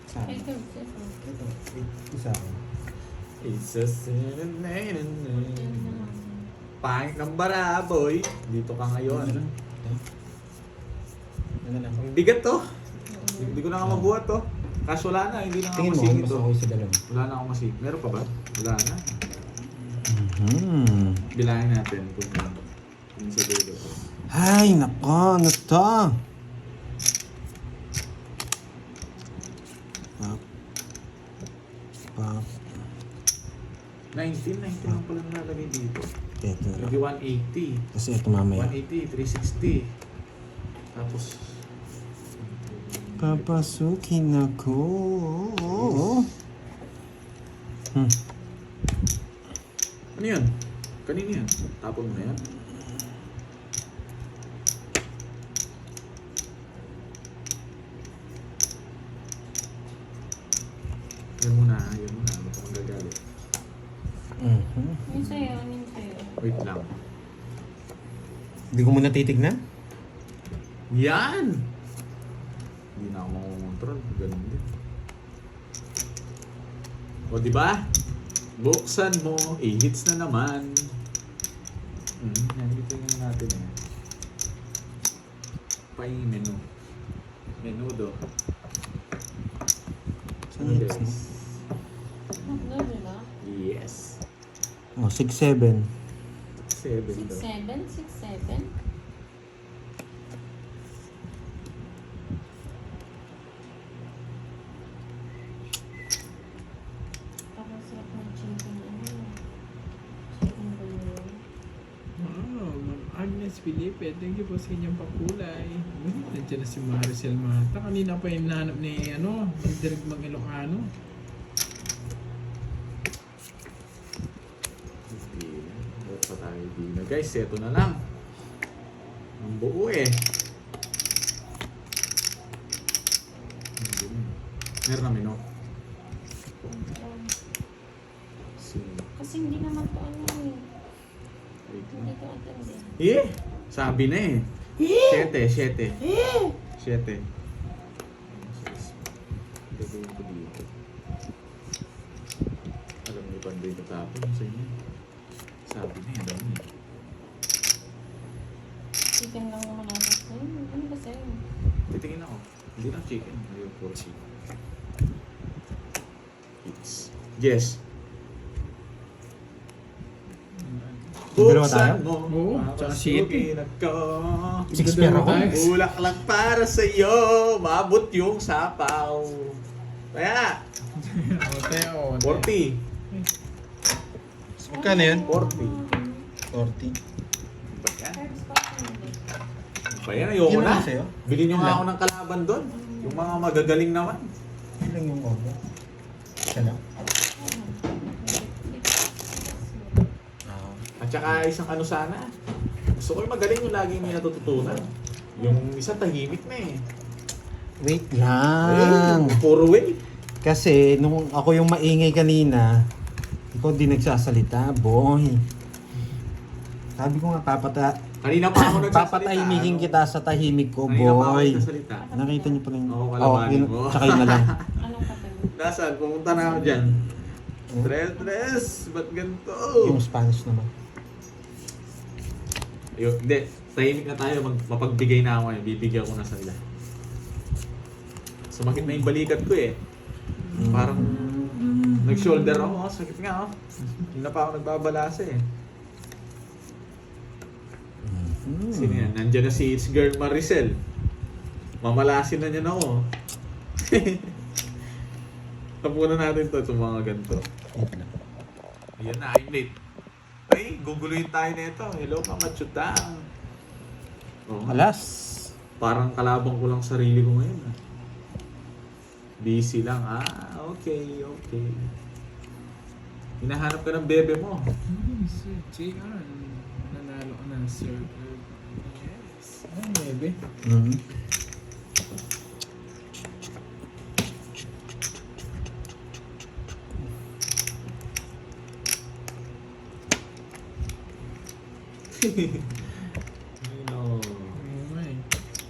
Sa akin. Ito. Isa ako. It's a pangit ng baraboy. Dito ka ngayon. Ano lang? Ang bigat to. Hindi ko na nga mabuhat to. Kaso wala na, hindi na nga Tingin mo, masingit mas to. ako sa dalawa. Wala na akong masingit. Meron pa ba? Wala na. Hmm. Bilangin natin kung ano sa dulo. Ay, nako, ano to? Pop. Pop. 19 lang pala nalalagay dito. Ito na lang. Lagi 180. Kasi ito mamaya. 180, 360. Tapos, Papasukin ako. ano yan? Kanina yan? Tapon mo na yan? Yan muna. Baka magagalit. Yun sa'yo, yun sa'yo. Wait lang. Hindi ko muna titignan. Yan! Hindi na ako makukontrol. Ganun din. O, diba? Buksan mo. Hits na naman. Yan, dito yung natin eh. Pay menu. Menudo. Saan yung next mo? Ano, diba? Yes. Oh, 6-7. 7 daw. 6-7? Parang sarap ng chicken, chicken bouillon. Wow, Ma'am Agnes Felipe, thank you po sa inyong pakulay. Nandiyan na si Maricel Mata. Kanina pa yung nahanap ni, Direk Mag-Ilocano. Ba't pa tayo di na? Guys, eto na lang. Ang buo eh. Meron na menu. Kasi hindi naman to ano eh. Wait Hindi lang. to attend eh. Eh! Sabi na eh. 7. Gagawin ko dito. Alam niyo pa din katapon sa inyo. Sabi na yan. Dami. Chicken lang naman ako sa'yo. Ano ba sa'yo? Titingin ako. Hindi lang chicken. Ayaw for chicken. Yes. Dalawa tayo? Buksan mo. Oo, tsaka city. Papasukin ako. 6 pair ako. Bulaklak para sa'yo. Maabot yung sapaw. Kaya, Teo. 40. Magkano yun? 40. 40. Ba yan? Herbs pa hindi. Ba yan? Ayoko Yun na. lang sa'yo? Bilhin nyo nga Ilan? ako ng kalaban doon. Yung mga magagaling naman. Ano lang yung order? Isa lang. At saka isang ano sana. Gusto ko yung magaling yung laging may natututunan. Yung isa tahimik na eh. Wait lang. Puro way. Kasi nung ako yung maingay kanina, ikaw di nagsasalita, boy. Sabi ko nga, Kanina pa ako nagsasalita. papatahimikin ano? kita sa tahimik ko, Kanina pa ako boy. nagsasalita. Nakita niyo pa rin. Oo, kalabanin yun, mo. tsaka yun na lang. Anong katawan? Nasaan? Pumunta na ako dyan. Tres. Ba't ganito? Yung Spanish naman. Ayun, hindi. Tahimik na tayo. Mapagbigay na ako ngayon. Bibigyan ko na sila. Sumakit na yung balikat ko eh. Parang nag-shoulder ako. Sakit nga oh. Hindi na pa ako nagbabalasa eh. Sino yan? Nandiyan na si It's Girl Maricel. Mamalasin na niya na ako. Tapunan natin to itong mga ganito. Ayan na, I'm late. Ay, guguluhin tayo nito. Hello, Mama Chutang. Oh, Alas. parang kalabang ko lang sarili ko ngayon. Ah. Busy lang. Okay. Hinahanap ka ng bebe mo. Si JR. Nanalo ka ng Sir. Yes. Bebe. No. Ay.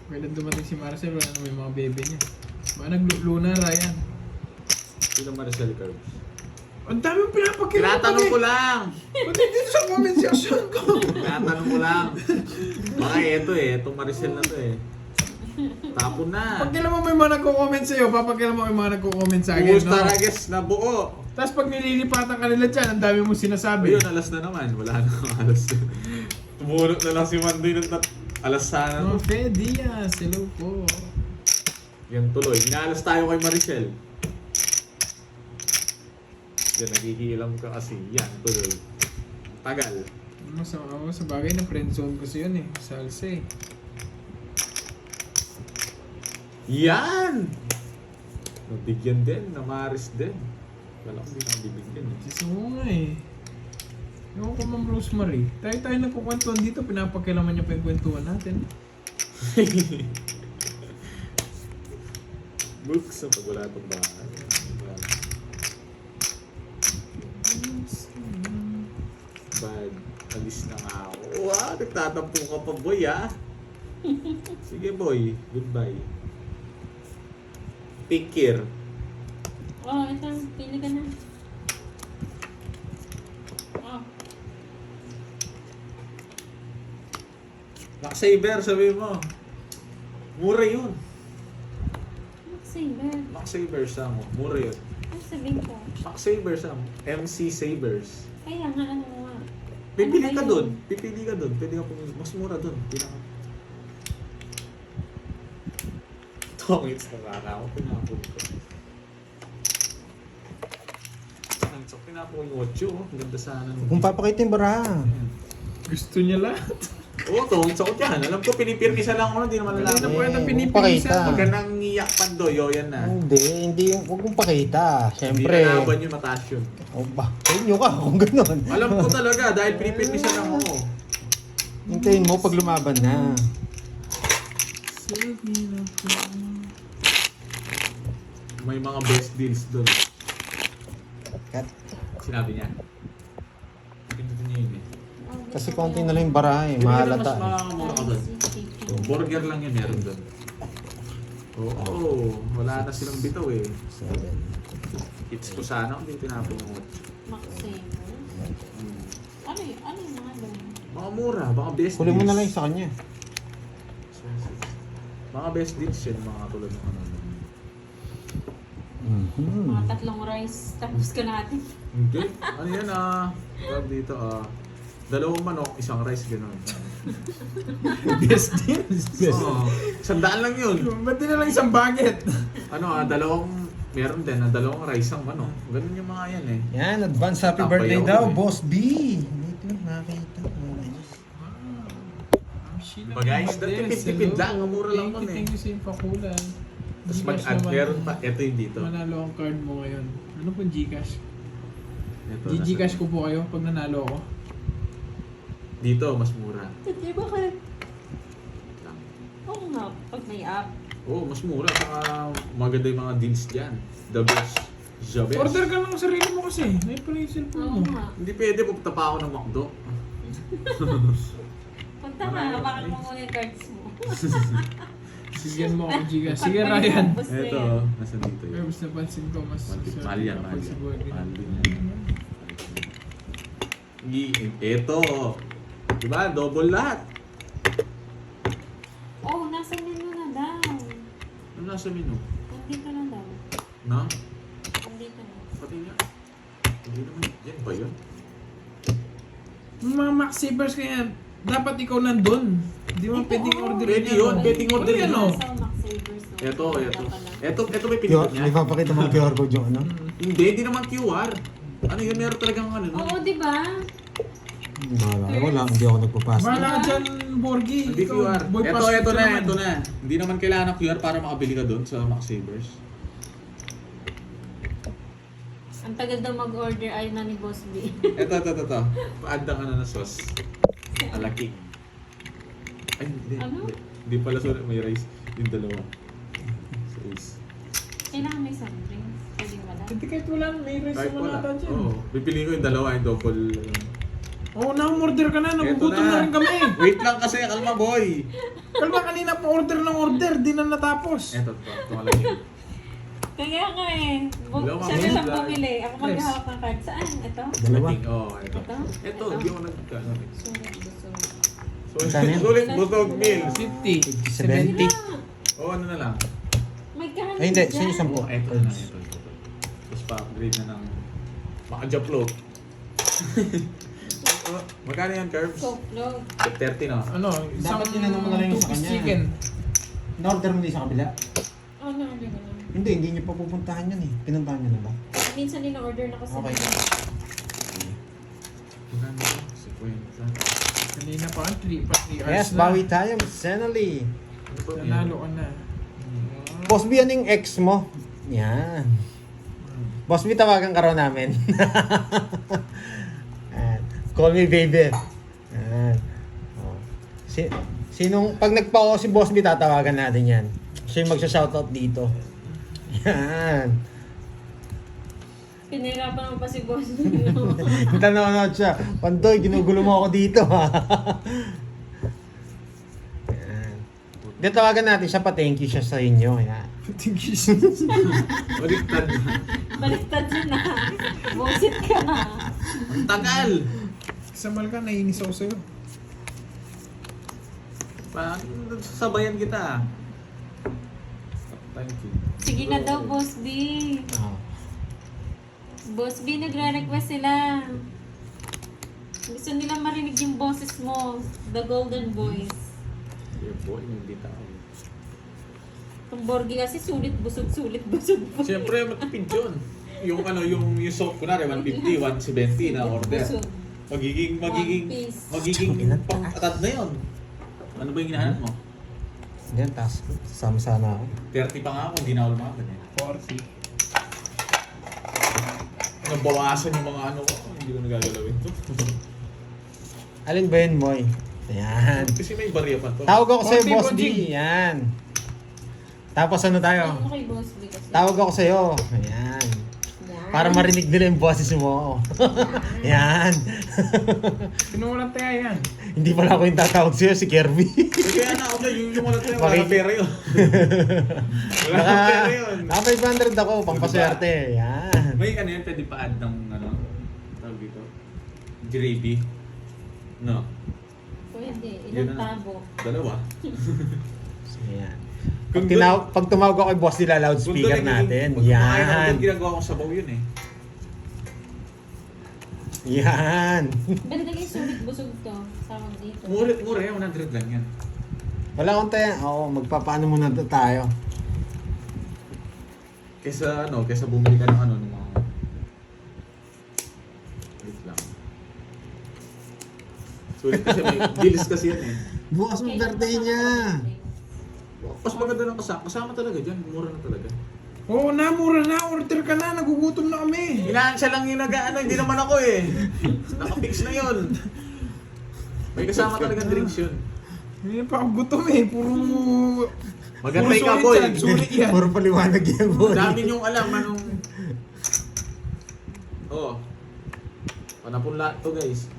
Kailan dumating si Marcel, wala na may mga bebe niya. Baka nagluna, Ryan. Sino Maricel Curbs? Ang dami mong pinapakita. Tinatanong ko lang! Pati dito sa comment section ko. Tinatanong ko lang. Baka itong Maricel na to eh. Tapon na. Pag kailan mo may mga nagko-comment sa'yo, pag kailan mo may mga nagko-comment sa akin, Buhos no? tarages na buo. Tapos pag nililipatan ka nila dyan, ang dami mong sinasabi. Ayun, alas na naman. Wala na akong alas. Tumulog na lang si Mandoy ng alas sana. Oh, Fe Diaz, hello po. Yan tuloy. Inaalas tayo kay Maricel. Yan, naghihilam ka kasi. Yan, tuloy. Tagal. Sa bagay na friendzone ko siya yun eh. Salsa eh. Yan! Nabigyan din, namaris din. Wala ko din ang bibigyan eh. Gusto mo nga eh. Ewan ko, Ma'am Rosemary. Tayo nagkukwentuhan dito, pinapakilaman niya pa yung kwentuhan natin. Books sa pag wala itong bahay. Bad. Alis na nga ako. Wow, nagtatampo ka pa boy ah. Sige boy, goodbye. Take care. Oh, ito. Pili ka na. Oh. Max-saver, sabi mo. Mura yun. Mag-saver. Max-saver sa mo. Mura yun. Ano sabihin ko? Max-saver sa mo. MC Savers. Kaya nga, ano nga. Pipili Ano ba ka yun? dun. Pipili ka dun. Pwede ka pumili. Mas mura dun. Pinaka. Tongits na kaka ako. Pinapun ko. So, pinapun yung 8. Oh. Ang ganda sana. Kung papakita yung baraha. Gusto niya lahat. Oo, tongits ako dyan. Alam ko, pinipirmisa lang ako. Hindi naman Hindi na alam. pwede Pakita. pinipisa. Pagka nang iyak pandoyo, yan na. Hindi yung huwag mong pakita. Hindi Siyempre. na laban yung mataas yun. O ba, inyo ka kung gano'n. Alam ko talaga dahil pinipirmisa lang ako. Hintayin mo pag lumaban na. Save me na po. May mga best deals doon. Cut. Sinabi niya. Pindutin niya yun eh. Oh, Kasi gusto konti ko na lang yung baraha eh. Mas Mahalata. makakamura ka doon. Burger lang yun meron doon. Oo, wala na silang bitaw eh. Hits ko sana kung hindi pinapungot. Mag-saver. Ano yung mga doon? Mga mura, mga best deals. Kunin mo na lang yung sa kanya. Mga best deals yun, mga tulad ng ano. Mga 3 rice. Tapos ka natin. Hindi, ano yan tawag dito 2 manok, 1 rice, gano'n. Best deals. Oo, 100 lang yun. Ba't di na lang isang bucket? Ano meron din 2 rice ang manok. Ganun yung mga yan eh. Yan, advance happy Tapay birthday ako daw, eh. Boss B. Dito lang nakita. Diba guys, tipid-tipid lang, ang mura lang nun eh. Thank you sa yung pakulay. Tapos Gcash mag-add, naman. meron pa, eto yung dito. Manalo ang card mo ngayon. Ano pong Gcash? Ito, Gcash ko po kayo pag nanalo ako. Dito, mas mura. Di ba ka? Lang. Oo nga, pag may app. Oo, mas mura. Saka maganda yung mga deals dyan. The best. The best. Order ka lang sa sarili mo kasi. May pala yung cellphone Oo mo. nga. Hindi pwede, pupunta pa ako ng McDo. Punta ka, baka mo muna yung cards mo. Sigyan mo ako Gcash. Sige Ryan. Tapos na Ito, yan. nasa dito Pero yun. mas napansin ko mas Mahal yan, mahal pag yan. si Boy Mahal din din. Ito. Diba? Double lahat. Oh, nasa menu na daw. Ano nasa menu? Yung Dito na daw. No? Dito na. Pati niya. Hindi naman. Yan ba yun? Mga Max Savers kaya, dapat ikaw nandun. Hindi mo Ito, pwedeng oh. order Pwede yun, pwedeng order yan. yun. Oh. Sa Max Savers. no? Ito. Wala pala. Ito may Yo, pinindot niya. may papakita mong QR code yung ano? Hindi naman QR. Ano yun, meron talagang ano. no? Oo, di ba? Wala, hindi ako nagpapasa. Bahala ka dyan, Borgie. Hindi Ikaw, QR. boy Ito passport ka na, naman. ito na. Hindi naman kailangan ng QR para makabili ka doon sa Max Savers. Ang tagal daw mag-order ay na ni Boss B. Ito. Pa-add ng ano na sauce. Alaki. Ay, hindi. Ano? Hindi pala, sorry, may rice. Yung dalawa. Sauce. Kailangan may soft drinks. Pwede wala. Hindi kahit wala, may rice Kahit naman wala. nata dyan. Oo. Pipiliin ko yung dalawa, yung double. Oo, na-order ka na. Nagugutom Eto na rin kami. Wait lang kasi, kalma boy. Kalma kanina pa order ng order. Di na natapos. Eto, ito malaki. Kaya nga eh. Wala, Siya na ma'am. lang bumili. Ako maghahawak ng card. Saan? Ito? Dalawa. Oo, ito. Ito? Ito, hindi ako nagkano. Sulit, busog. Saan yan? Sulit busog meal. 50. 70. Oo, ano na lang. May kahanin Ay, hindi. dyan. Sino isang po? Ito na, ito. Tapos pa-upgrade na ng maka-japlo. Magkano yan, Curbs? Coke float. 30 na. Ano, isang Dapat tinanong mo na lang yung sa two-piece kanya. chicken. Na-order mo din sa kabila? Oh, na-order ko na. Hindi niyo pa pupuntahan yan eh. Pinuntahan niyo na ba? Minsan din na-order na kasi. Okay. Magkano ito? 50. Kanina pa, 3 hours Yes, na. bawi tayo, Miss Senally. Ano ba yan? Nanalo ka na. Boss B, ano yung ex mo? Yan. Boss B, tawagan ka raw namin. Ayan. Call me baby. Ayan. Oh. Pag nagpa-o si Boss B, tatawagan natin yan. Siya yung magsha-shoutout dito. Yan. Pinahirapan mo pa si Boss. Tanaw siya. Pandoy, ginugulo mo ako dito ha. Yan. Di, tawagan natin siya, pa-thank you siya sa inyo. Yan. Baliktad. Baliktad yun na. Busit ka. Ang tagal! Samal ka, nainis ako sa'yo. Sabayan kita. Thank you. Sige na daw, Boss B. Oh. Boss B, nagre-request sila. Gusto nila marinig yung boses mo. The Golden Voice. Yeah, boy, hindi tao. Itong Borgie kasi sulit, busog. Siyempre, matipid yun. Yung ano, yung soap, kunwari, 150, 170 na order. Busog. Magiging One piece. pang-atad na yun. Ano ba yung hinahanap mo? Yan, taas. Sama sana ako. 30 pa nga ako, hindi na ako lumakad eh. 40. Nabawasan yung mga ano ko, hindi ko nagagalawin to. Alin ba yun, Moy? Ayan. Kasi may barya pa to. Tawag ako sa'yo, Konti, Boss konti. B. Yan. Tapos ano tayo? Ano kay Boss B kasi? Tawag ako sa'yo. Ayan. Yan. Para marinig nila yung boses mo. Yan. Sino walang taya yan? Hindi pala ako yung tatawag sa'yo, si Kirby. Kaya na ako yung wala tayo, wala Bakit? na pera yun. Wala na pera yun. Naka 500 ako, pampaswerte. Yan. May ano yan, pwede pa add ng ano, tawag dito, gravy. No, Pwede. Yun Ilang na. tabo. dalawa. So, yan. Kung Pag tumawag ako kay boss nila, loudspeaker natin. Yan. Ginagawa kong sabaw yun eh. Yan. Pero naging sulit busog to. Tawag dito. Mura yan, 100 lang yan. Wala akong tayo. Oo, magpapaano muna tayo. Kesa bumili ka ng ano, ng mga... Wait lang. Sulit kasi may deals kasi yan eh. Bukas ang birthday niya. Mas maganda ng kasama talaga dyan, mura na talaga. Oo na, mura na. Order ka na. Nagugutom na kami. Inaansa lang yung nag-ano, hindi naman ako eh. Nakapix na yun. May kasama talaga drinks yun. Hindi pa ako gutom eh. Puro... Magantay ka, sulit boy. yan, sulit yan. Puro paliwanag yan, boy. Dami niyong alam anong... Oo. Panapon lahat to, guys.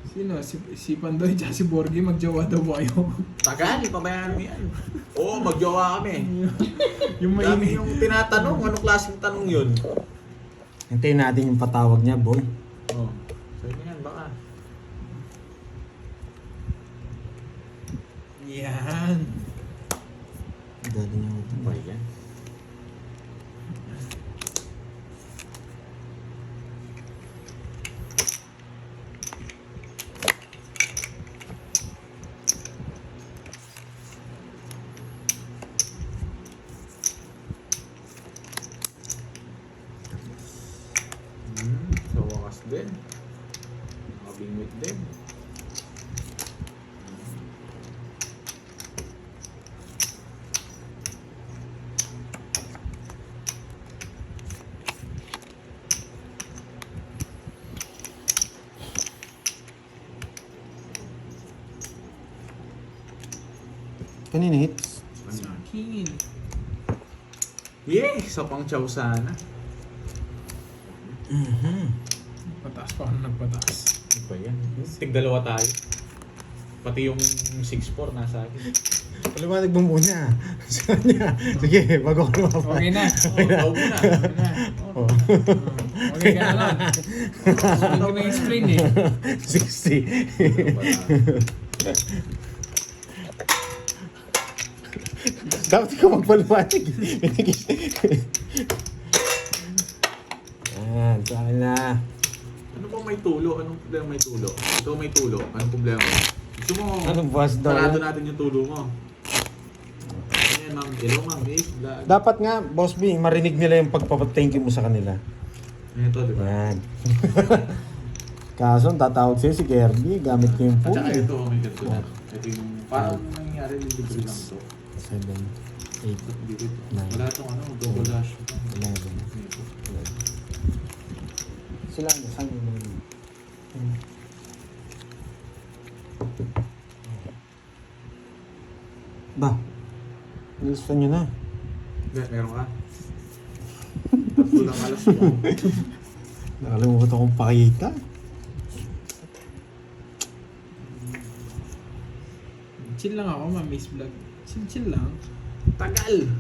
Sino? Si Pandoy at si Borgie magjawa daw ba kayo? Tagal, pabayaan mo yan. Oo, magjowa kami. Yung Dami mainit. yung tinatanong, anong klaseng tanong yun? Hintayin natin yung patawag niya, boy. Oo. Sabi mo yan, baka. Yan. Dali niya ito. Ba yan? Sa wakas din. Nakabingwit din. Kanina hits. Sa akin. Yay! Sa pang chow sana. Pataas pa ako nagpataas. Ano ba yan? Tig-dalawa tayo. Pati yung 6-4 nasa akin. Paliwanag mo muna. Sa kanya. Sige, bago ko lumabas. Okay na. Oh, muna. Okay na. Oh. Okay ka na lang. Hindi ko na-explain eh. 60. Dapat ikaw magpaliwanag. Ayan, sa akin na. Ano ba may tulo? Anong problema may tulo? Ito may tulo. Anong problema? Gusto mo, Anong boss daw? sarado natin yung tulo mo. Ayan, ma'am. Hello, ma'am. Ace, vlog. Dapat nga, Boss B, marinig nila yung pagpapathank you mo sa kanila. Ito, di ba? Yan. Kaso, tatawag sa'yo si Kirby, gamit ko yung At phone. saka eh. ito, may ganito na. Ito yung, parang nangyari libre lang to. 7, 8, Dito. Nine. Wala itong ano, double dash. 11. Ito. Sila ang saan yung mga Ba? Gusto nyo na. Meron ka? Tatlo lang alas mo. Nakalimutan akong pakita. Chill lang ako, ma-miss vlog. Chill lang. Tagal!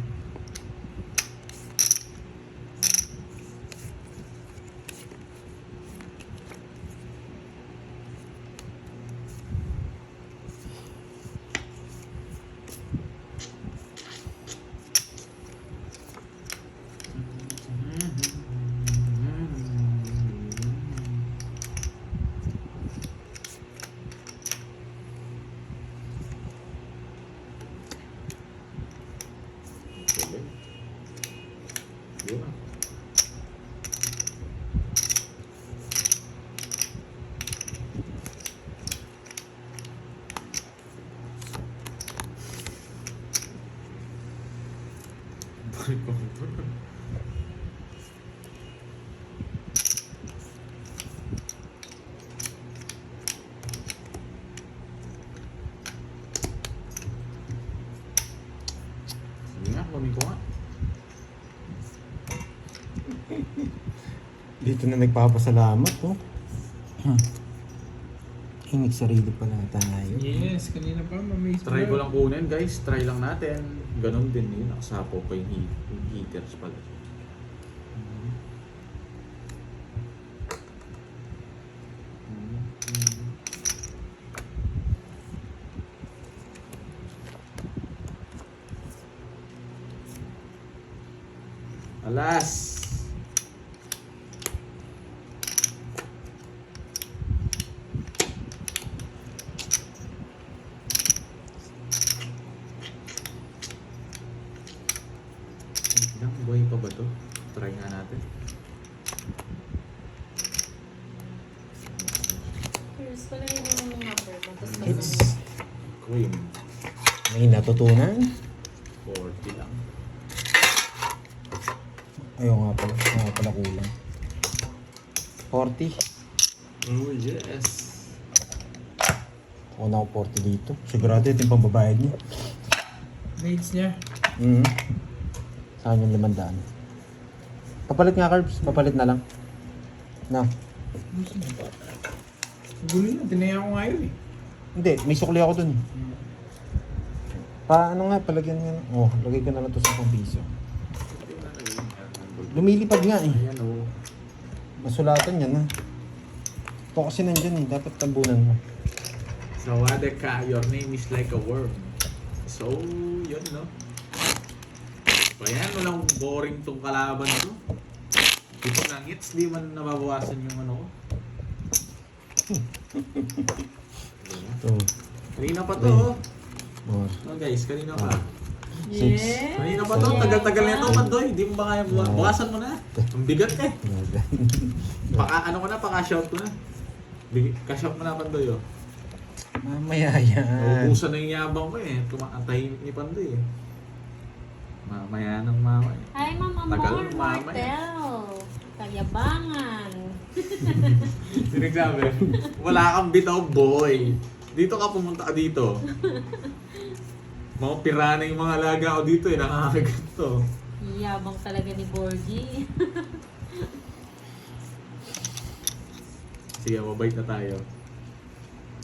Yun na. Balik ko. Sige nga, kunin ko nga. Dito na nagpapasalamat, oh. Hingit sarili pala tayo. Yes, kanina pa, ma-miss vlog. Try ko lang kunin guys, try lang natin. Ganon din yun, nakasapo pa yung, yung heaters pala. Alas! Ilang buhay pa ba to? Try nga natin. First, palagay mo yung number mo. Tapos It's Queen. may natutunan. 40 lang. Ayaw nga pala kulang. 40. Oh yes! Ako na ako 40 dito. Sigurado ito yung pambabayad niya. Rates niya. Saan yung 500? Papalit nga, Carbs. Papalit na lang. Na. Gulo na, tinaya ko nga yun eh. Hindi, may sukli ako dun. Pa, ano nga, palagyan nga. Oh, lagay ko na lang to sa 10 piso. Lumilipad nga eh. Ayan o. Masulatan yan ha. Ito kasi nandyan eh. Dapat tambunan mo. Sawade ka, your name is like a worm. So, yun, no? Ayan, walang boring tong kalaban to. Ito lang hits, di man nababawasan yung ano ko. Ito. Kanina pa to, oh. Or, Oh, guys, kanina pa. Six. Kanina pa to, tagal-tagal na ito, Pandoy. Hindi mo ba kaya bawasan mo na? Ang bigat eh. Ano ko na, paka-shout ko na. Ka-shout mo na, Pandoy, oh. Mamaya yan. Naubusan na yung yabang ko eh. Tumatahimik ni Pandoy eh. Mamaya ng mama eh. Hi, Ma'am Tagal Amor ng mama Martel. Kayabangan. Sinagsabi, wala kang bitaw, boy. Dito ka, pumunta ka dito. Mga pirana yung mga alaga ko dito eh. Nakakagat to. Yabang talaga ni Borgie. Sige, mabait na tayo.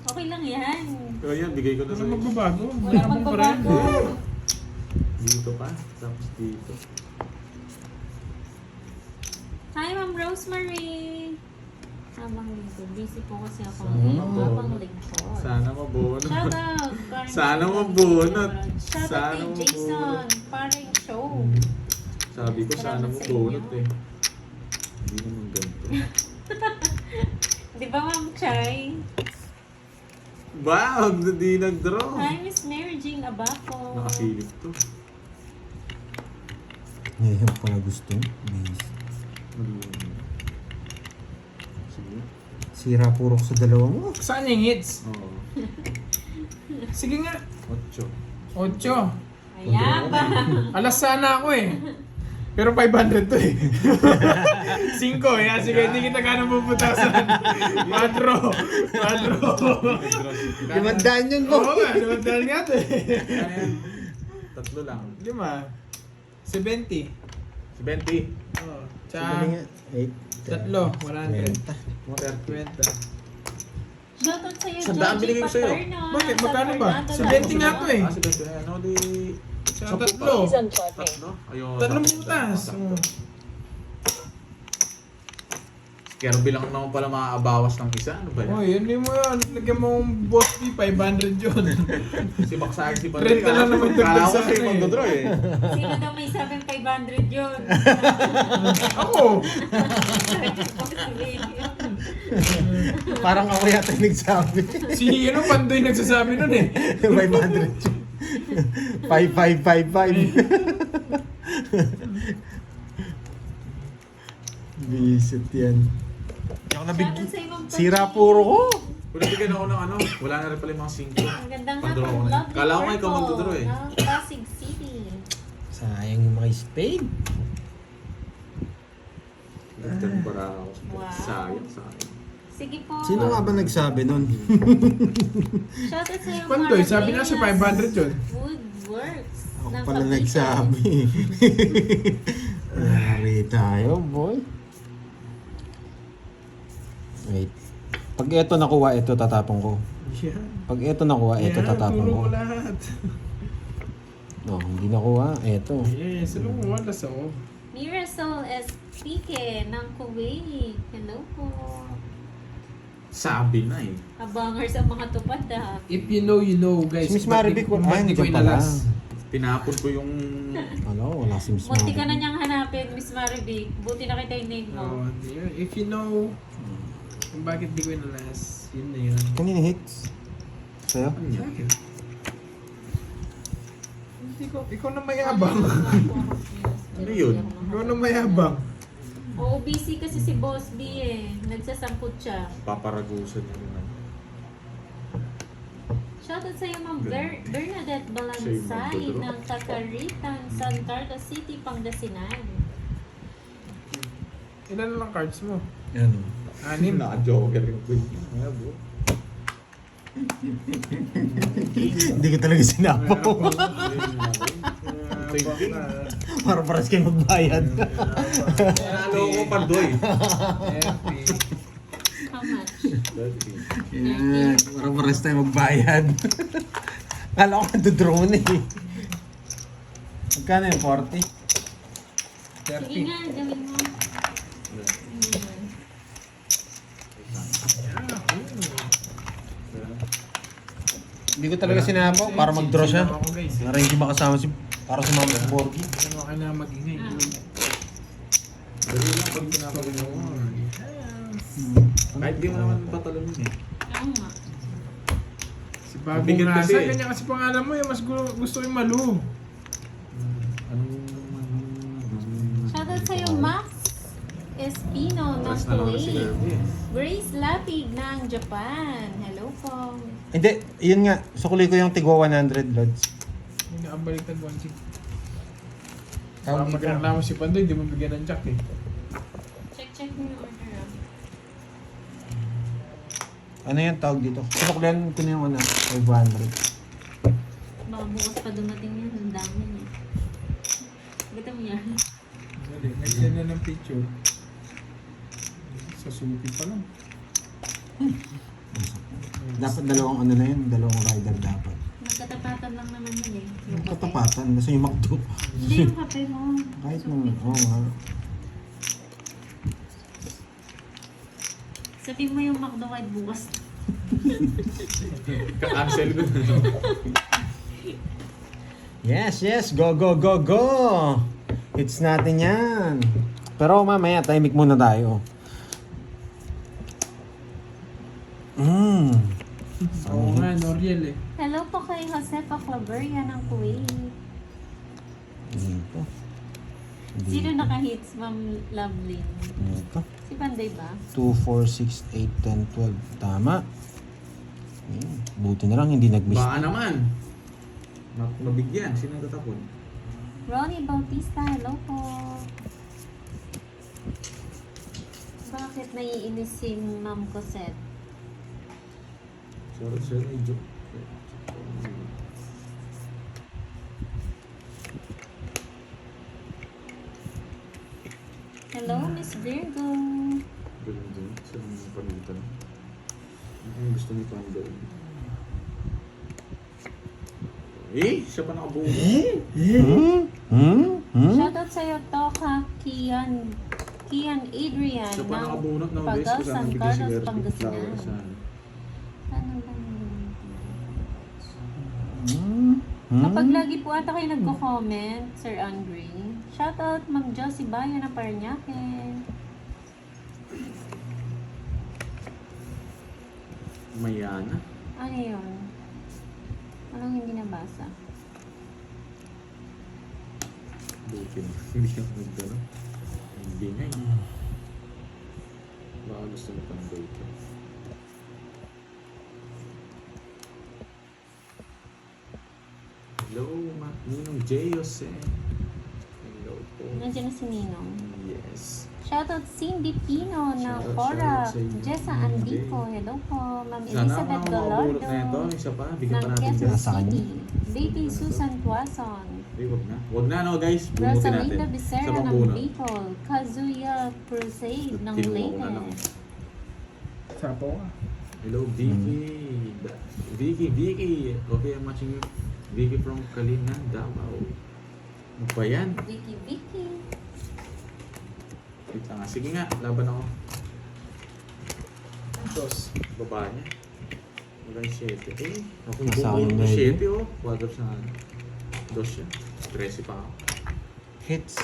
Okay lang yan. Pero yan, bigay ko na Wala sa'yo. magbabago. Wala Mayabang pa rin. magbabago. Dito pa, tapos dito. Hi, Ma'am Rosemary. Habang lingkod. Busy po kasi ako Sana ngayon. mabunot. Habang lingkod. Sana mabunot. Shout out. Parang Sana Jason. mabunot. Shout out Sana kay mabunot. Jason. Parang show. Sabi ko, sana Salamat mo sa bunot inyo. eh. Hindi naman ganito. Di ba, Ma'am Chay? Wow, hindi nag-draw. Hi, Miss Mary Jean Abaco. Nakasilip to. Ngayon pala gusto. Base. Sige. Sira purok sa dalawa mo. Saan yung hits? Oo. Sige nga. 8. 8. Ayan ba? Alas sana ako eh. Pero 500 to eh. 5 eh. Sige, hindi kita gano'ng puputasan. 4. 4. 500 yun po. Oo nga, 500 nga to eh. Ayan. 3 lang. 5. 70. Si 20. Oo. Sabi nga, 8. 3. 100. 30. 20. Shoutout sa'yo, Sandaan Georgie binigay ko sa'yo. Paterno. Bakit? Sa Magkano ba? Fernando Sa Laguna. 20 nga to eh. Si 20 na yan. Ano di... Sa 3. 3? Ayun. 3 butas. Oo. Kaya bilang naman pala makaabawas ng isa. Ano ba yan? Oh, yun mo yun. Lagyan mo yung boss fee, 500 yun. Si Baksayan si Rent na lang naman dagdag Kala ko sa siya ano yung eh. magdodraw eh. Sino daw may sabing 500 yun? Ako! Parang ako yata yung nagsabi. Si Pandoy nagsasabi nun eh. 500 yun. 5555. Bisit yan. Ako Shoutout sa'yo, Ma'am Sira Connie. puro ko. Kung nabigyan ako ng ano, wala na rin pala yung mga 5. Ang gandang Pandraw hapon. ko na. Lovely Kala ko nga ikaw purple magdodraw eh. ng Pasig City. Sayang yung mga spade. Nagtan para ako. Wow. Sayang. Sige po. Sino nga ba nagsabi nun? Shoutout sa'yo, Pandoy, sabi na sa Marlenas 500 yun. Woodworks. Ako ng pala Cavite. nagsabi. Ari tayo, boy. Wait. Pag ito nakuha, ito tatapon ko. Yan. Pag ito nakuha, ito Yan, tatapon turo ko. ko lahat. No, hindi nakuha, ito. Yes, alam mo, wala sa ako. Mirasol SPK ng Kuwait. Hello po. Sabi na eh. Abangers ang mga tupad ah. If you know, guys. Si Miss Ba't Marivic, di- ba't di ko nandiyan pala. inalas? Tinapon ko yung... Ano, wala si Miss Munti ka na Marivic. niyang hanapin, Miss Marivic. Buti na kita yung name mo. Oh, yun. If you know kung bakit di ko inalas, yun na yun. Kanina hits? Sa'yo? Ano yan? Bakit? Hindi ko, ikaw na mayabang. Ano yun? Ikaw na mayabang. Oo, busy kasi si Boss B eh. Nagsasamput siya. Paparagusan niya naman. Shoutout sa'yo, Ma'am Bernadette Siya Balansay yung magdodro. ng Kakaritan, San Carlos City, Pangasinan. Ilan na lang cards mo? Yan. 6. Naka-joker yung queen. Ano bro? Hindi ko talaga sinapaw. Thinking. Para paras kayo magbayad. Ano ko Pandoy? How much? Yan. Para paras tayo magbayad. Kala ko nagdodraw na eh. Magkano yung 40? Sige nga, gawin mo. Hindi ko talaga sinapo para mag-draw siya. Ako guys. Narayin ko makasama si para sumama si Borgie. Ano ka na mag-ingay. Dali lang pag pinapagawa mo. Kahit di mo naman patalonin eh. Oo nga. Si Bago Mabigat nga. kasi Sa eh. kanya kasi pangalan mo yung mas gusto yung Malu. Shoutout sa'yo, Max Espino ng Oras na naman si Kuwait. Kirby eh. Grace Lapig ng Japan. Hello po. Hindi, yun nga. Sukuli ko yung Tigwa 100 lods. Yung naabaliktad 1-6. Tawag dito. Magreklamo si Pandoy, di mo bigyan ng jack eh. Check mo yung order. Ano yung tawag dito? Suklihan ko na yung 500. Baka bukas pa dumating yan. Ang dami niya. Ba't mo yan? Dali, nagyan na ng picture. Sa supi pa lang. Dapat dalawang ano na yun, dalawang rider dapat. Magkatapatan lang naman yun eh. Yung Yung kape. katapatan, basta yung McDo. Hindi yung kape mo. Kahit naman, oo nga. Sabi mo yung McDo kahit bukas. Ka-cancel ko. Yes, go, go, go, go! It's natin yan. Pero mamaya, timing muna tayo. Oo nga, Noriel eh. Hello po kay Josefa Claveria ng Kuwait. Dito. Sino naka-hits, Ma'am Lovelyn? Dito. Si Panday ba? 2, 4, 6, 8, 10, 12. Tama. Buti na lang hindi nag-miss. Baka naman. Mabigyan. Sino tatapon? Ronnie Bautista, hello po. Bakit naiinis si Ma'am Cosette? Sorry, medyo. Hello, Miss Virgo. Ganun din. Sa mga palitan. Ang gusto ni Pandoy. Eh, siya pa nakabuo. Shoutout sa'yo, Toka Kian Adrian Siya pa ng nakabunot ng guys. Pagal, Kasama San bigay si Carlos, Gertie. Pangasinan. Flower sa... Ano ba yun? Kapag lagi po ata kayo nagko-comment, Sir Andre, shoutout Ma'am Josie Bayo ng Parañaque. Mayana. Ano yun? Anong hindi nabasa? Buti na. Hindi ako nagdala. Hindi nga eh. Baka gusto mo pa ng dito. Hello, Ninong J. Jose. Hello po. Nandiyan na si Ninong. Yes. Shoutout Cindy Pino ng Shoutout Cora. sa inyo. Jessa Andico. Hello po. Ma'am Sana Elizabeth ako makabulot Gallardo. na ito. Isa pa. Bigyan Ng pa natin Quezon dyan. Sa kanya. City. Baby Susan Tuason. Hey, wag na. Wag na no guys. Bunutin natin. Rosalinda Becerra Isa pang ng bunot. Bicol. Kazuya Crusade ng Kinuha ko na lang. Leyte. Sapo ka. Hello, Vicky. Vicky. Okay, I'm watching you. Vicky from Kalinan, Davao. Ano ba yan? Vicky. Wait lang nga. Sige nga, laban ako. Dos. Baba niya. Wala yung 7. Eh, ako Nasa yung akin buo na yung yun. 7 oh. Wadap sa dos siya. 13 pa ako. Hits.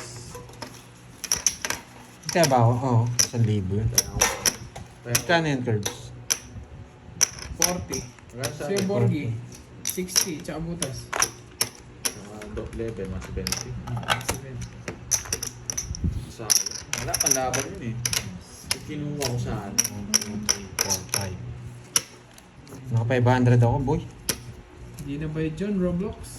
Kaya ba ako? Oo, 1,000 yun. Kaya ako. Kano yung curves? 40. Kaya sa Sa'yo, Borgie. 60, tsaka butas. level, mas 20. 7. Sa wala, panlaban yun eh. Kinuha ko saan. 4, 5. Naka 500 ako, boy. Hindi na ba yun, John? Roblox?